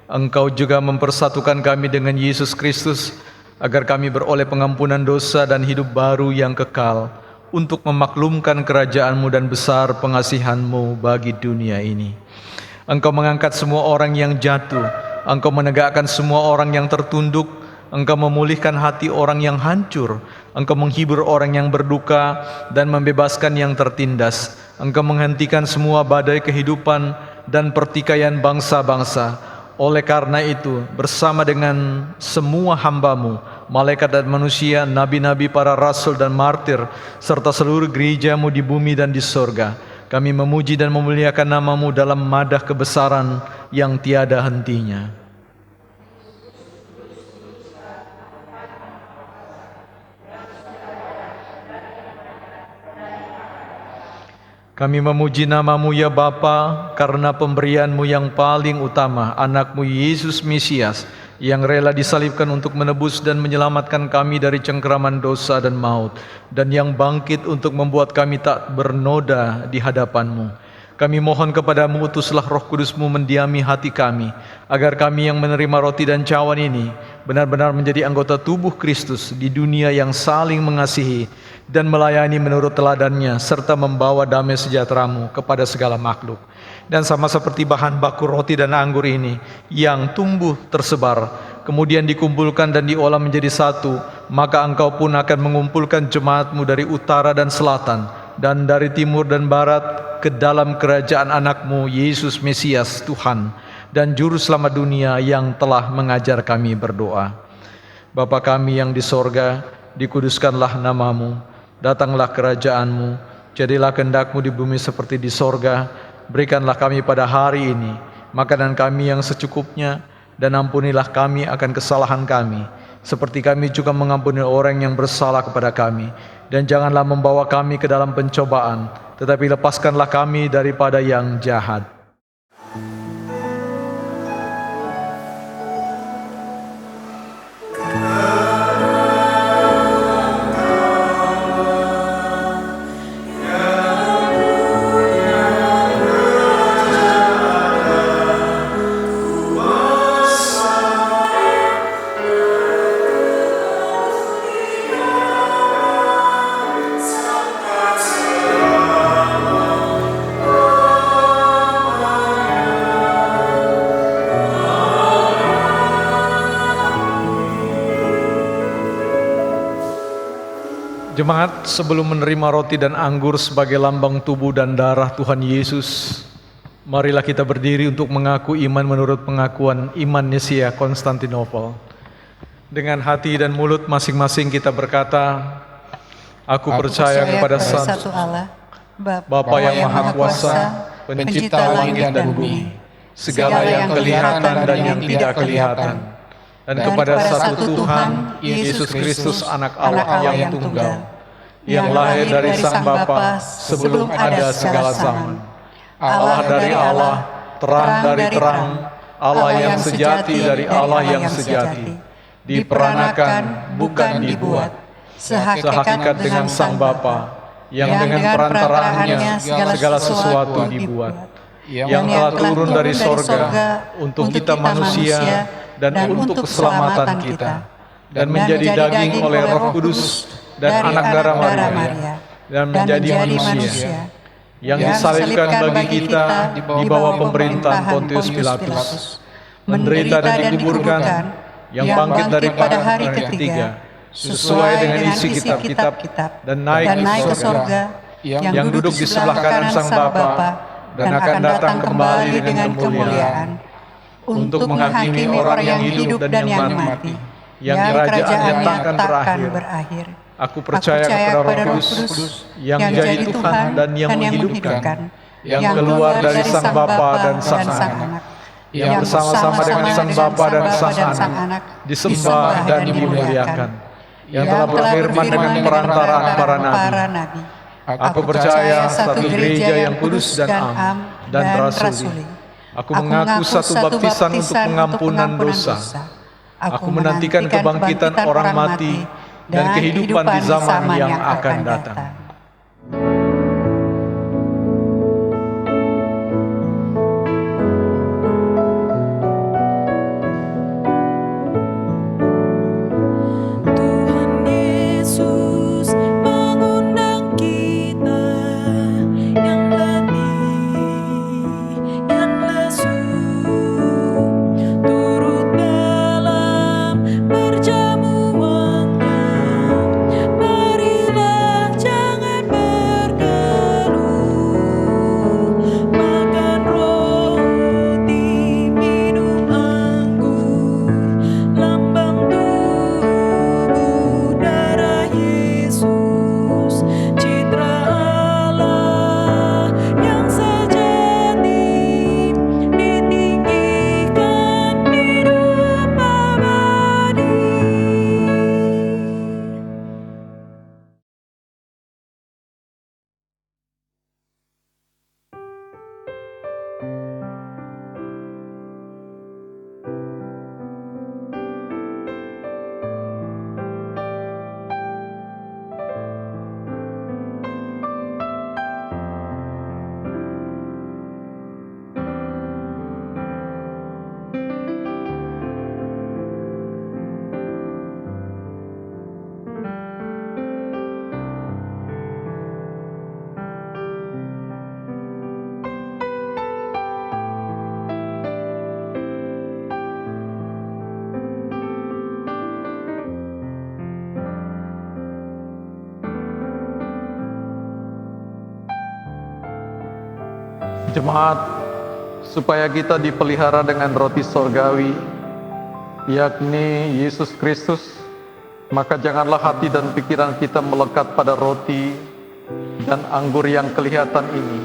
Engkau juga mempersatukan kami dengan Yesus Kristus agar kami beroleh pengampunan dosa dan hidup baru yang kekal, untuk memaklumkan kerajaan-Mu dan besar pengasihan-Mu bagi dunia ini. Engkau mengangkat semua orang yang jatuh, Engkau menegakkan semua orang yang tertunduk, Engkau memulihkan hati orang yang hancur, Engkau menghibur orang yang berduka dan membebaskan yang tertindas. Engkau menghentikan semua badai kehidupan dan pertikaian bangsa-bangsa. Oleh karena itu, bersama dengan semua hamba-Mu, malaikat dan manusia, nabi-nabi, para rasul dan martir, serta seluruh gereja-Mu di bumi dan di sorga, kami memuji dan memuliakan nama-Mu dalam madah kebesaran yang tiada hentinya. Kami memuji nama-Mu ya Bapa, karena pemberian-Mu yang paling utama, anak-Mu Yesus Mesias, yang rela disalibkan untuk menebus dan menyelamatkan kami dari cengkeraman dosa dan maut, dan yang bangkit untuk membuat kami tak bernoda di hadapan-Mu. Kami mohon kepada-Mu, utuslah Roh Kudus-Mu mendiami hati kami, agar kami yang menerima roti dan cawan ini benar-benar menjadi anggota tubuh Kristus di dunia yang saling mengasihi dan melayani menurut teladannya, serta membawa damai sejahtera-Mu kepada segala makhluk. Dan sama seperti bahan baku roti dan anggur ini yang tumbuh tersebar, kemudian dikumpulkan dan diolah menjadi satu, maka Engkau pun akan mengumpulkan jemaat-Mu dari utara dan selatan, dan dari timur dan barat ke dalam kerajaan anak-Mu Yesus Mesias Tuhan dan Juru Selamat dunia, yang telah mengajar kami berdoa. Bapa kami yang di sorga, dikuduskanlah nama-Mu, datanglah kerajaan-Mu, jadilah kehendak-Mu di bumi seperti di sorga. Berikanlah kami pada hari ini makanan kami yang secukupnya, dan ampunilah kami akan kesalahan kami, seperti kami juga mengampuni orang yang bersalah kepada kami. Dan janganlah membawa kami ke dalam pencobaan, tetapi lepaskanlah kami daripada yang jahat. Jemaat, sebelum menerima roti dan anggur sebagai lambang tubuh dan darah Tuhan Yesus, marilah kita berdiri untuk mengaku iman menurut pengakuan iman Nisia Konstantinopel. Dengan hati dan mulut masing-masing kita berkata, Aku percaya kepada satu Allah, Bapa yang Maha Kuasa, Pencipta langit dan bumi, segala yang kelihatan dan yang tidak kelihatan, dan kepada satu Tuhan, Yesus Kristus anak Allah yang tunggal, yang lahir dari Sang Bapa sebelum ada segala zaman. Allah dari Allah, terang dari terang, Allah yang sejati dari Allah yang sejati, diperanakan bukan dibuat, sehakikat dengan Sang Bapa, yang dengan perantaraannya segala sesuatu dibuat, yang telah turun dari sorga untuk kita manusia dan untuk keselamatan kita, dan menjadi daging oleh Roh Kudus dan anak darah Maria, dan menjadi manusia, yang disalibkan bagi kita di bawah pemerintahan Pontius Pilatus, menderita dan dikuburkan, yang bangkit daripada hari ketiga, sesuai dengan isi kitab-kitab, dan naik ke sorga, yang duduk di sebelah kanan Sang Bapa, dan akan datang kembali dengan kemuliaan, untuk menghakimi orang yang hidup dan yang mati, yang kerajaannya takkan berakhir. Aku percaya kepada Roh Kudus, yang jadi Tuhan dan yang menghidupkan, yang keluar dari Sang Bapa dan Sang Anak, yang bersama-sama dengan Sang Bapa dan Sang Anak, disembah dan dimuliakan, yang telah berfirman dengan perantaraan para nabi. Aku percaya satu gereja yang kudus dan am dan rasuli. Aku mengaku satu baptisan untuk pengampunan dosa. Aku menantikan kebangkitan orang mati dan kehidupan di zaman yang akan datang. Tuhan Yesus mengundang kita yang letih, yang lesu, turut dalam perjamuannya. Marilah jangan Jemaat, supaya kita dipelihara dengan roti sorgawi, yakni Yesus Kristus, maka janganlah hati dan pikiran kita melekat pada roti dan anggur yang kelihatan ini,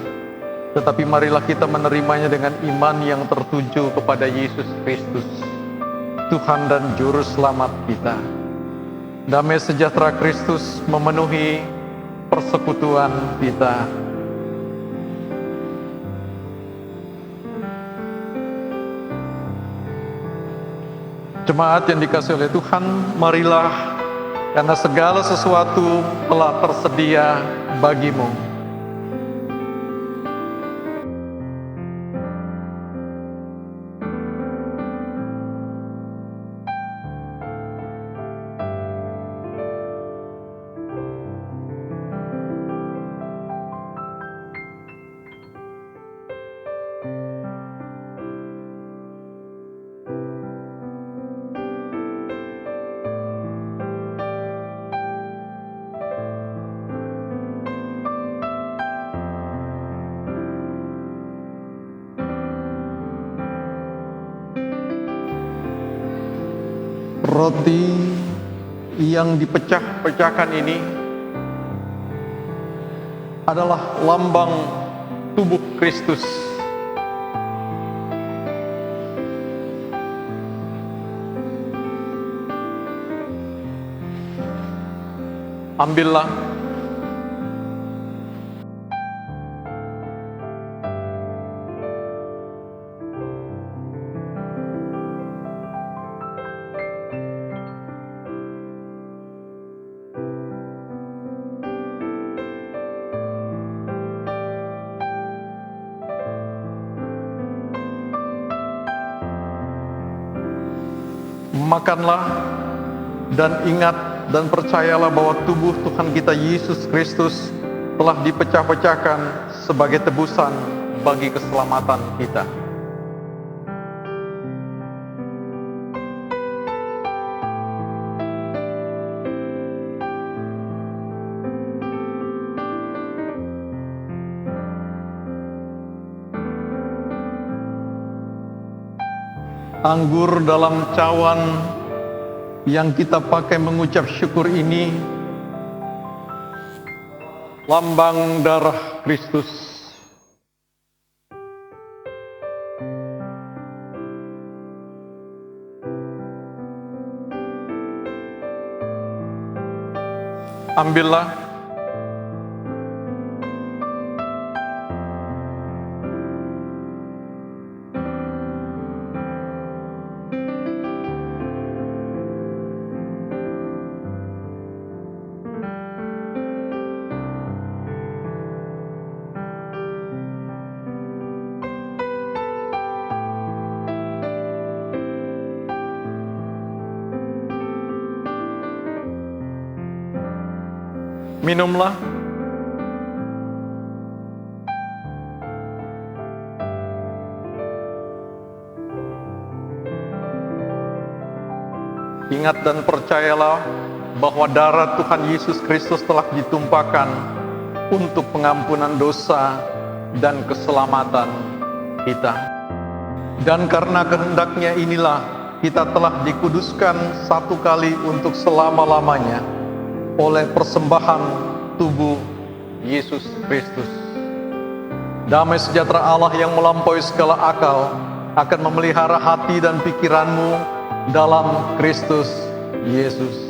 tetapi marilah kita menerimanya dengan iman yang tertuju kepada Yesus Kristus, Tuhan dan Juru Selamat kita. Damai sejahtera Kristus memenuhi persekutuan kita. Jemaat yang dikasihi oleh Tuhan, marilah, karena segala sesuatu telah tersedia bagimu. Roti yang dipecah-pecahkan ini adalah lambang tubuh Kristus. Ambillah. Makanlah dan ingat dan percayalah bahwa tubuh Tuhan kita Yesus Kristus telah dipecah-pecahkan sebagai tebusan bagi keselamatan kita. Anggur dalam cawan yang kita pakai mengucap syukur ini lambang darah Kristus. Ambillah. Minumlah. Ingat dan percayalah bahwa darah Tuhan Yesus Kristus telah ditumpahkan untuk pengampunan dosa dan keselamatan kita. Dan karena kehendaknya inilah kita telah dikuduskan satu kali untuk selama-lamanya oleh persembahan tubuh Yesus Kristus. Damai sejahtera Allah yang melampaui segala akal akan memelihara hati dan pikiranmu dalam Kristus Yesus.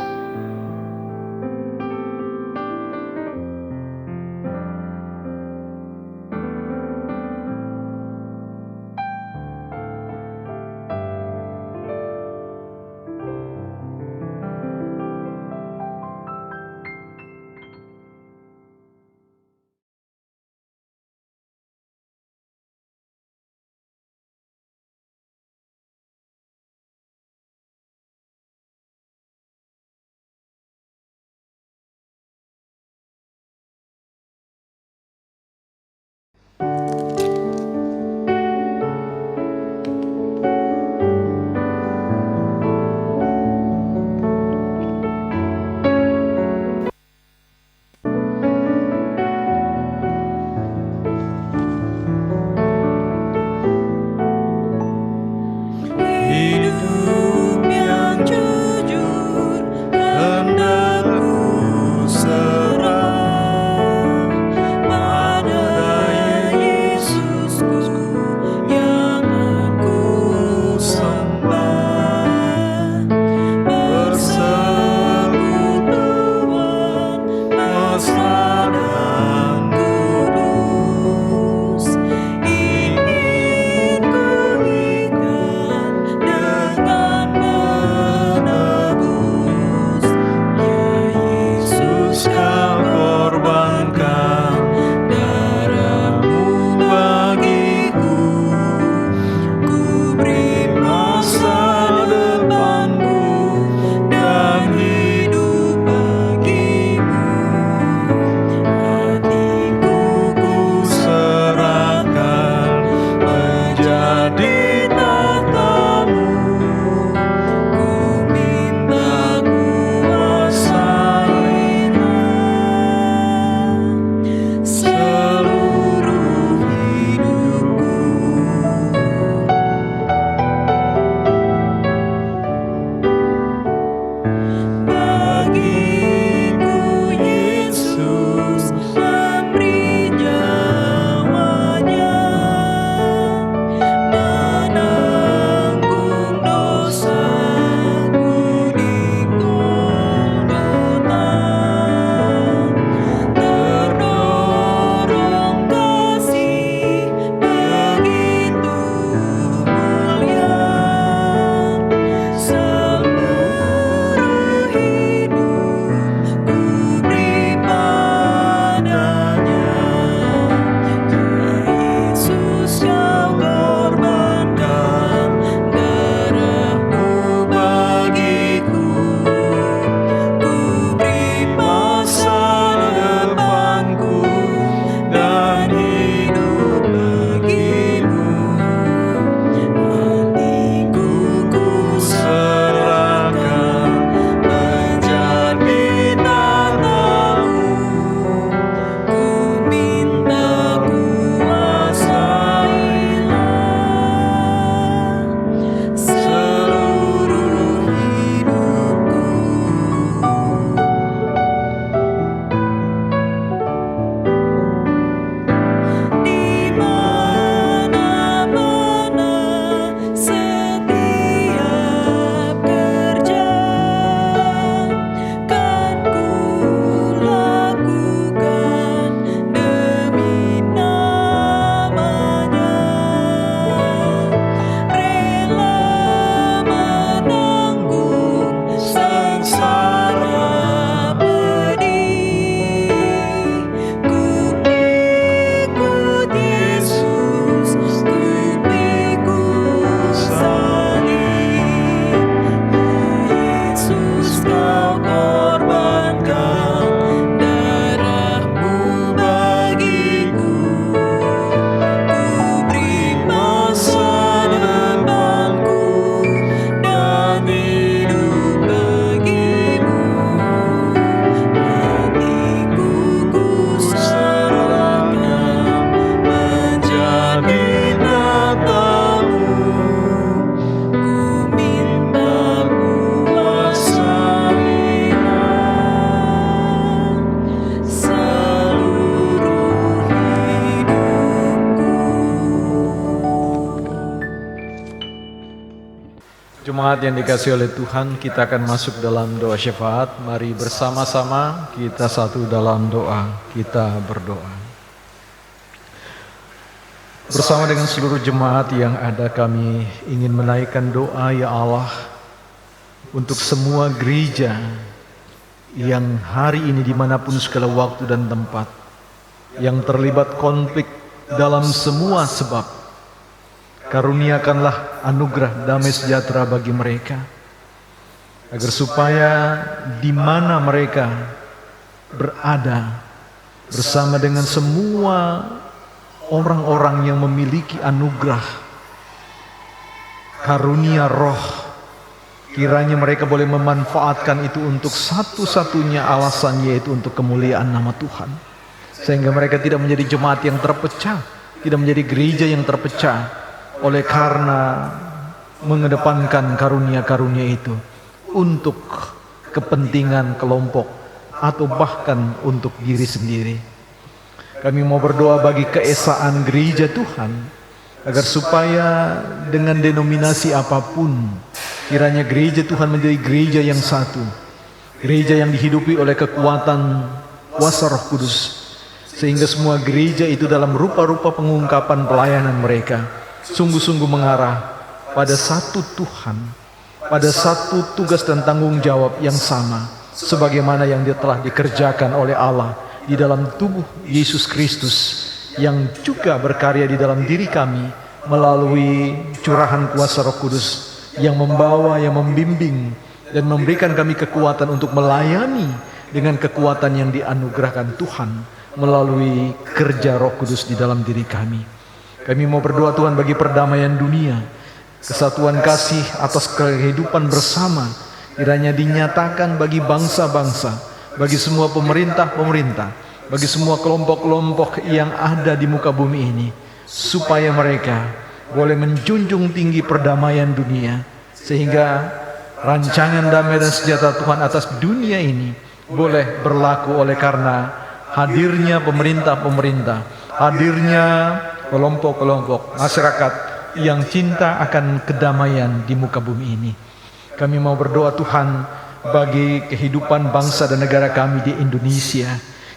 Jemaat yang dikasihi oleh Tuhan, kita akan masuk dalam doa syafaat. Mari bersama-sama kita satu dalam doa, kita berdoa. Bersama dengan seluruh jemaat yang ada, kami ingin menaikkan doa, ya Allah, untuk semua gereja yang hari ini dimanapun segala waktu dan tempat, yang terlibat konflik dalam semua sebab. Karuniakanlah anugerah damai sejahtera bagi mereka, agar supaya di mana mereka berada bersama dengan semua orang-orang yang memiliki anugerah karunia roh, kiranya mereka boleh memanfaatkan itu untuk satu-satunya alasan, yaitu untuk kemuliaan nama Tuhan. Sehingga mereka tidak menjadi jemaat yang terpecah, tidak menjadi gereja yang terpecah, oleh karena mengedepankan karunia-karunia itu untuk kepentingan kelompok atau bahkan untuk diri sendiri. Kami mau berdoa bagi keesaan gereja Tuhan, agar supaya dengan denominasi apapun, kiranya gereja Tuhan menjadi gereja yang satu, gereja yang dihidupi oleh kekuatan kuasa Roh Kudus, sehingga semua gereja itu dalam rupa-rupa pengungkapan pelayanan mereka sungguh-sungguh mengarah pada satu Tuhan, pada satu tugas dan tanggung jawab yang sama, sebagaimana yang telah dikerjakan oleh Allah di dalam tubuh Yesus Kristus, yang juga berkarya di dalam diri kami melalui curahan kuasa Roh Kudus, yang membawa, yang membimbing, dan memberikan kami kekuatan untuk melayani dengan kekuatan yang dianugerahkan Tuhan melalui kerja Roh Kudus di dalam diri kami. Kami mau berdoa Tuhan bagi perdamaian dunia, kesatuan kasih atas kehidupan bersama, kiranya dinyatakan bagi bangsa-bangsa, bagi semua pemerintah-pemerintah, bagi semua kelompok-kelompok yang ada di muka bumi ini, supaya mereka boleh menjunjung tinggi perdamaian dunia, sehingga rancangan damai dan sejahtera Tuhan atas dunia ini boleh berlaku oleh karena hadirnya pemerintah-pemerintah, hadirnya kelompok-kelompok masyarakat yang cinta akan kedamaian di muka bumi ini. Kami mau berdoa Tuhan bagi kehidupan bangsa dan negara kami di Indonesia,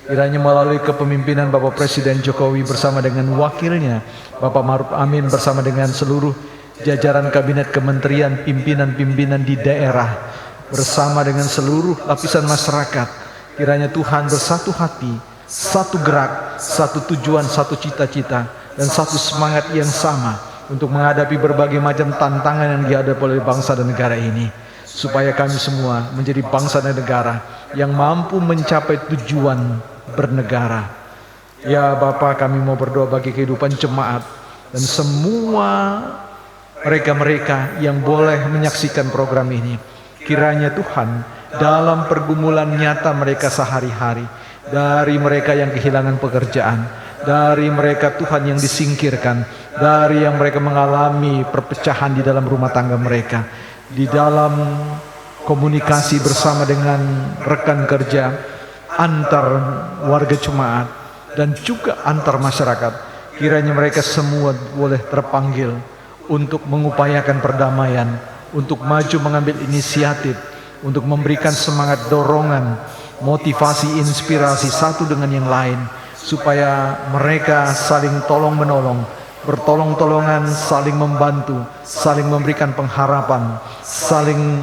kiranya melalui kepemimpinan Bapak Presiden Jokowi bersama dengan wakilnya Bapak Ma'ruf Amin, bersama dengan seluruh jajaran kabinet kementerian, pimpinan-pimpinan di daerah, bersama dengan seluruh lapisan masyarakat, kiranya Tuhan bersatu hati, satu gerak, satu tujuan, satu cita-cita, dan satu semangat yang sama untuk menghadapi berbagai macam tantangan yang dihadapi oleh bangsa dan negara ini, supaya kami semua menjadi bangsa dan negara yang mampu mencapai tujuan bernegara. Ya Bapa, kami mau berdoa bagi kehidupan jemaat dan semua mereka-mereka yang boleh menyaksikan program ini. Kiranya Tuhan dalam pergumulan nyata mereka sehari-hari, dari mereka yang kehilangan pekerjaan, dari mereka Tuhan yang disingkirkan, dari yang mereka mengalami perpecahan di dalam rumah tangga mereka, di dalam komunikasi bersama dengan rekan kerja, antar warga jemaat, dan juga antar masyarakat, kiranya mereka semua boleh terpanggil untuk mengupayakan perdamaian, untuk maju mengambil inisiatif, untuk memberikan semangat, dorongan, motivasi, inspirasi satu dengan yang lain, supaya mereka saling tolong-menolong, bertolong-tolongan, saling membantu, saling memberikan pengharapan, saling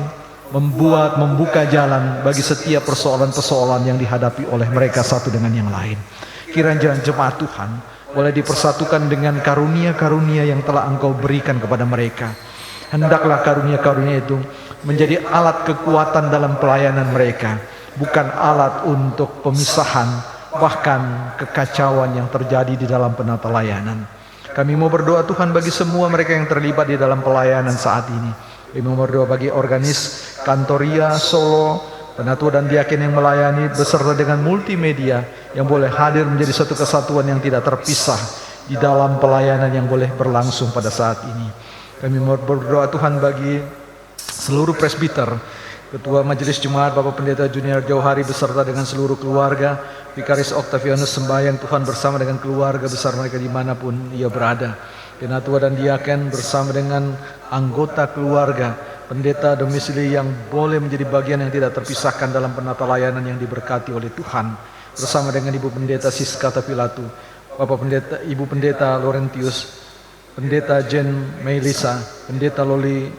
membuka jalan bagi setiap persoalan-persoalan yang dihadapi oleh mereka satu dengan yang lain. Kiranya jemaat Tuhan boleh dipersatukan dengan karunia-karunia yang telah Engkau berikan kepada mereka. Hendaklah karunia-karunia itu menjadi alat kekuatan dalam pelayanan mereka, bukan alat untuk pemisahan, bahkan kekacauan yang terjadi di dalam penata layanan. Kami mau berdoa Tuhan bagi semua mereka yang terlibat di dalam pelayanan saat ini. Kami mau berdoa bagi organis Kantoria Solo, penatua dan diaken yang melayani, beserta dengan multimedia yang boleh hadir menjadi satu kesatuan yang tidak terpisah di dalam pelayanan yang boleh berlangsung pada saat ini. Kami mau berdoa Tuhan bagi seluruh presbiter, Ketua Majelis Jemaat Bapak Pendeta Junior Jauhari beserta dengan seluruh keluarga, Vikaris Octavianus Sembayang Tuhan bersama dengan keluarga besar mereka dimanapun ia berada. Penatua dan diaken bersama dengan anggota keluarga pendeta domisili yang boleh menjadi bagian yang tidak terpisahkan dalam penata layanan yang diberkati oleh Tuhan, bersama dengan Ibu Pendeta Siska Tapilatu, Bapak Pendeta, Ibu Pendeta Laurentius, Pendeta Jen Melisa, Pendeta Loli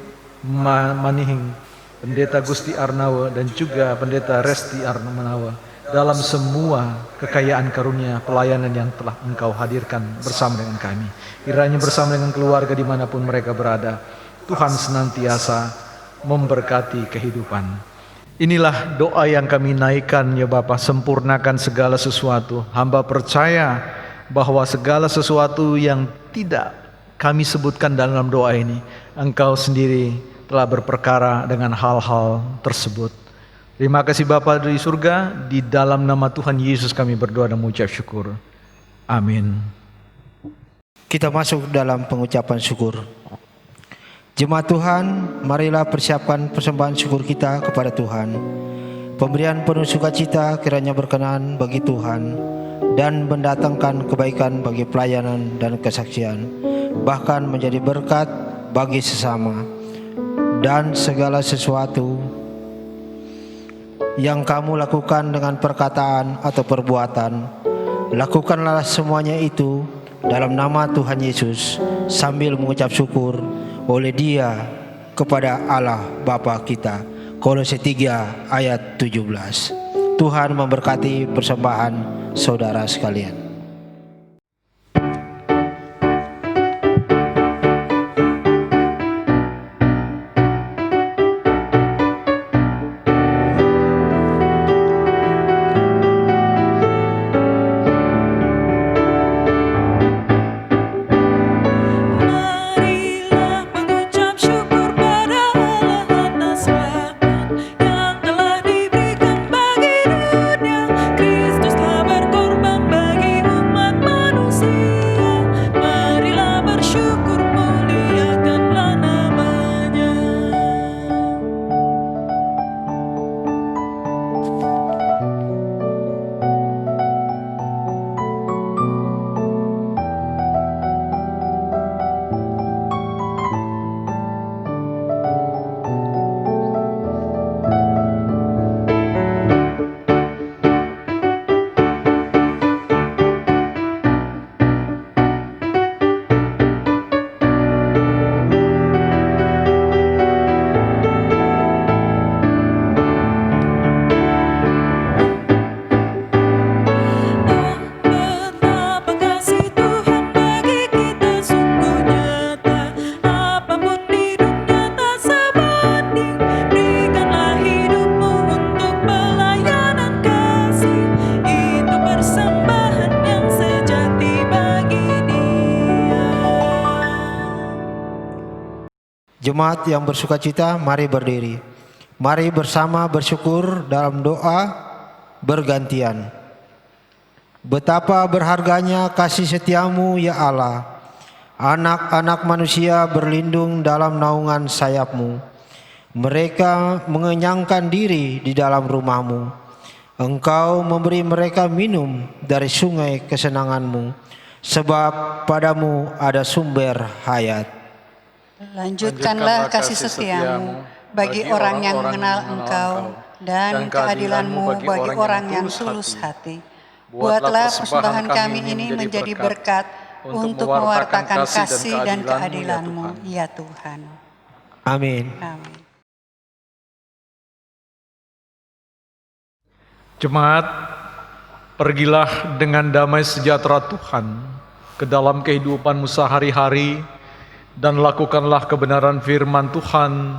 Manihing, Pendeta Gusti Arnawa, dan juga Pendeta Resti Arnawa, dalam semua kekayaan karunia pelayanan yang telah Engkau hadirkan bersama dengan kami. Kiranya bersama dengan keluarga dimanapun mereka berada, Tuhan senantiasa memberkati kehidupan. Inilah doa yang kami naikkan ya Bapa, sempurnakan segala sesuatu. Hamba percaya bahwa segala sesuatu yang tidak kami sebutkan dalam doa ini, Engkau sendiri telah berperkara dengan hal-hal tersebut. Terima kasih Bapa di surga, di dalam nama Tuhan Yesus kami berdoa dan mengucap syukur. Amin. Kita masuk dalam pengucapan syukur. Jemaat Tuhan, marilah persiapkan persembahan syukur kita kepada Tuhan. Pemberian penuh sukacita kiranya berkenan bagi Tuhan dan mendatangkan kebaikan bagi pelayanan dan kesaksian, bahkan menjadi berkat bagi sesama. Dan segala sesuatu yang kamu lakukan dengan perkataan atau perbuatan, lakukanlah semuanya itu dalam nama Tuhan Yesus, sambil mengucap syukur oleh Dia kepada Allah Bapa kita. Kolose 3 ayat 17. Tuhan memberkati persembahan saudara sekalian. Marilah mengucap syukur pada Allah atas rahmat yang telah diberikan bagi dunia. Kristus telah berkorban bagi umat manusia. Marilah bersyukur, muliakanlah namanya. Betapa kasih Tuhan bagi kita sungguh nyata, apapun di dunia tak sebanding. Berikanlah hidupmu untuk pelayanan kasih, itu persembahan yang sejati bagi Dia. Jemaat yang bersukacita, mari berdiri. Mari bersama bersyukur dalam doa bergantian. Betapa berharganya kasih setiamu ya Allah. Anak-anak manusia berlindung dalam naungan sayapmu. Mereka mengenyangkan diri di dalam rumahmu. Engkau memberi mereka minum dari sungai kesenanganmu, sebab padamu ada sumber hayat. Lanjutkanlah kasih setiamu bagi orang yang mengenal Engkau, dan keadilanmu bagi orang yang tulus hati. Buatlah persembahan kami ini menjadi berkat untuk mewartakan kasih dan keadilanmu, ya Tuhan. Amin. Amin. Jemaat, pergilah dengan damai sejahtera Tuhan ke dalam kehidupanmu sehari-hari, dan lakukanlah kebenaran firman Tuhan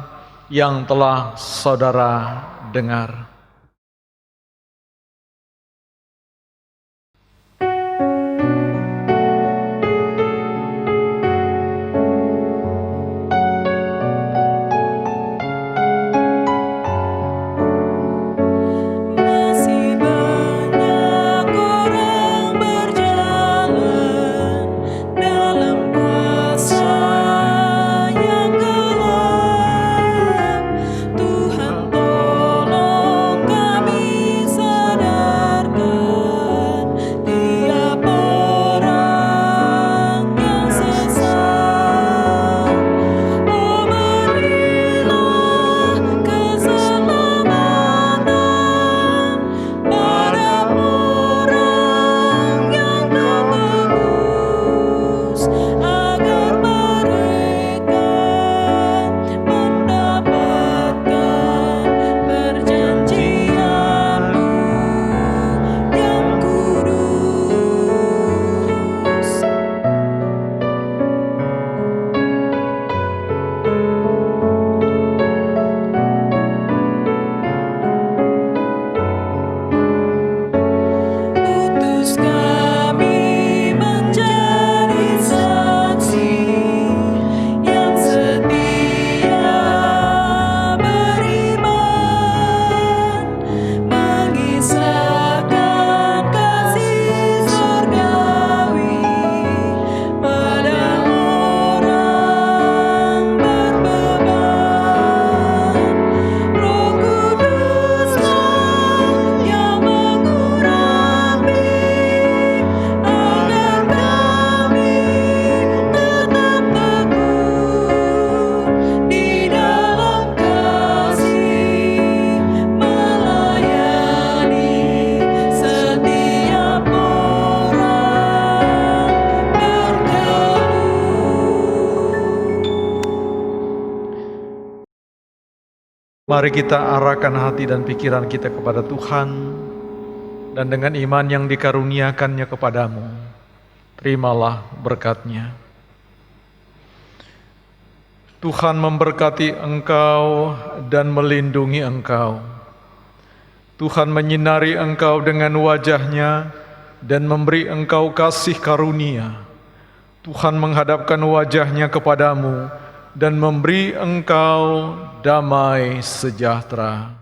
yang telah saudara dengar. Masih banyak orang berjalan dalam kuasa yang gelap. Tuhan tolong Mari kita arahkan hati dan pikiran kita kepada Tuhan, dan dengan iman yang dikaruniakannya kepadamu, terimalah berkat-Nya. Tuhan memberkati engkau dan melindungi engkau. Tuhan menyinari engkau dengan wajah-Nya dan memberi engkau kasih karunia. Tuhan menghadapkan wajah-Nya kepadamu dan memberi engkau damai sejahtera.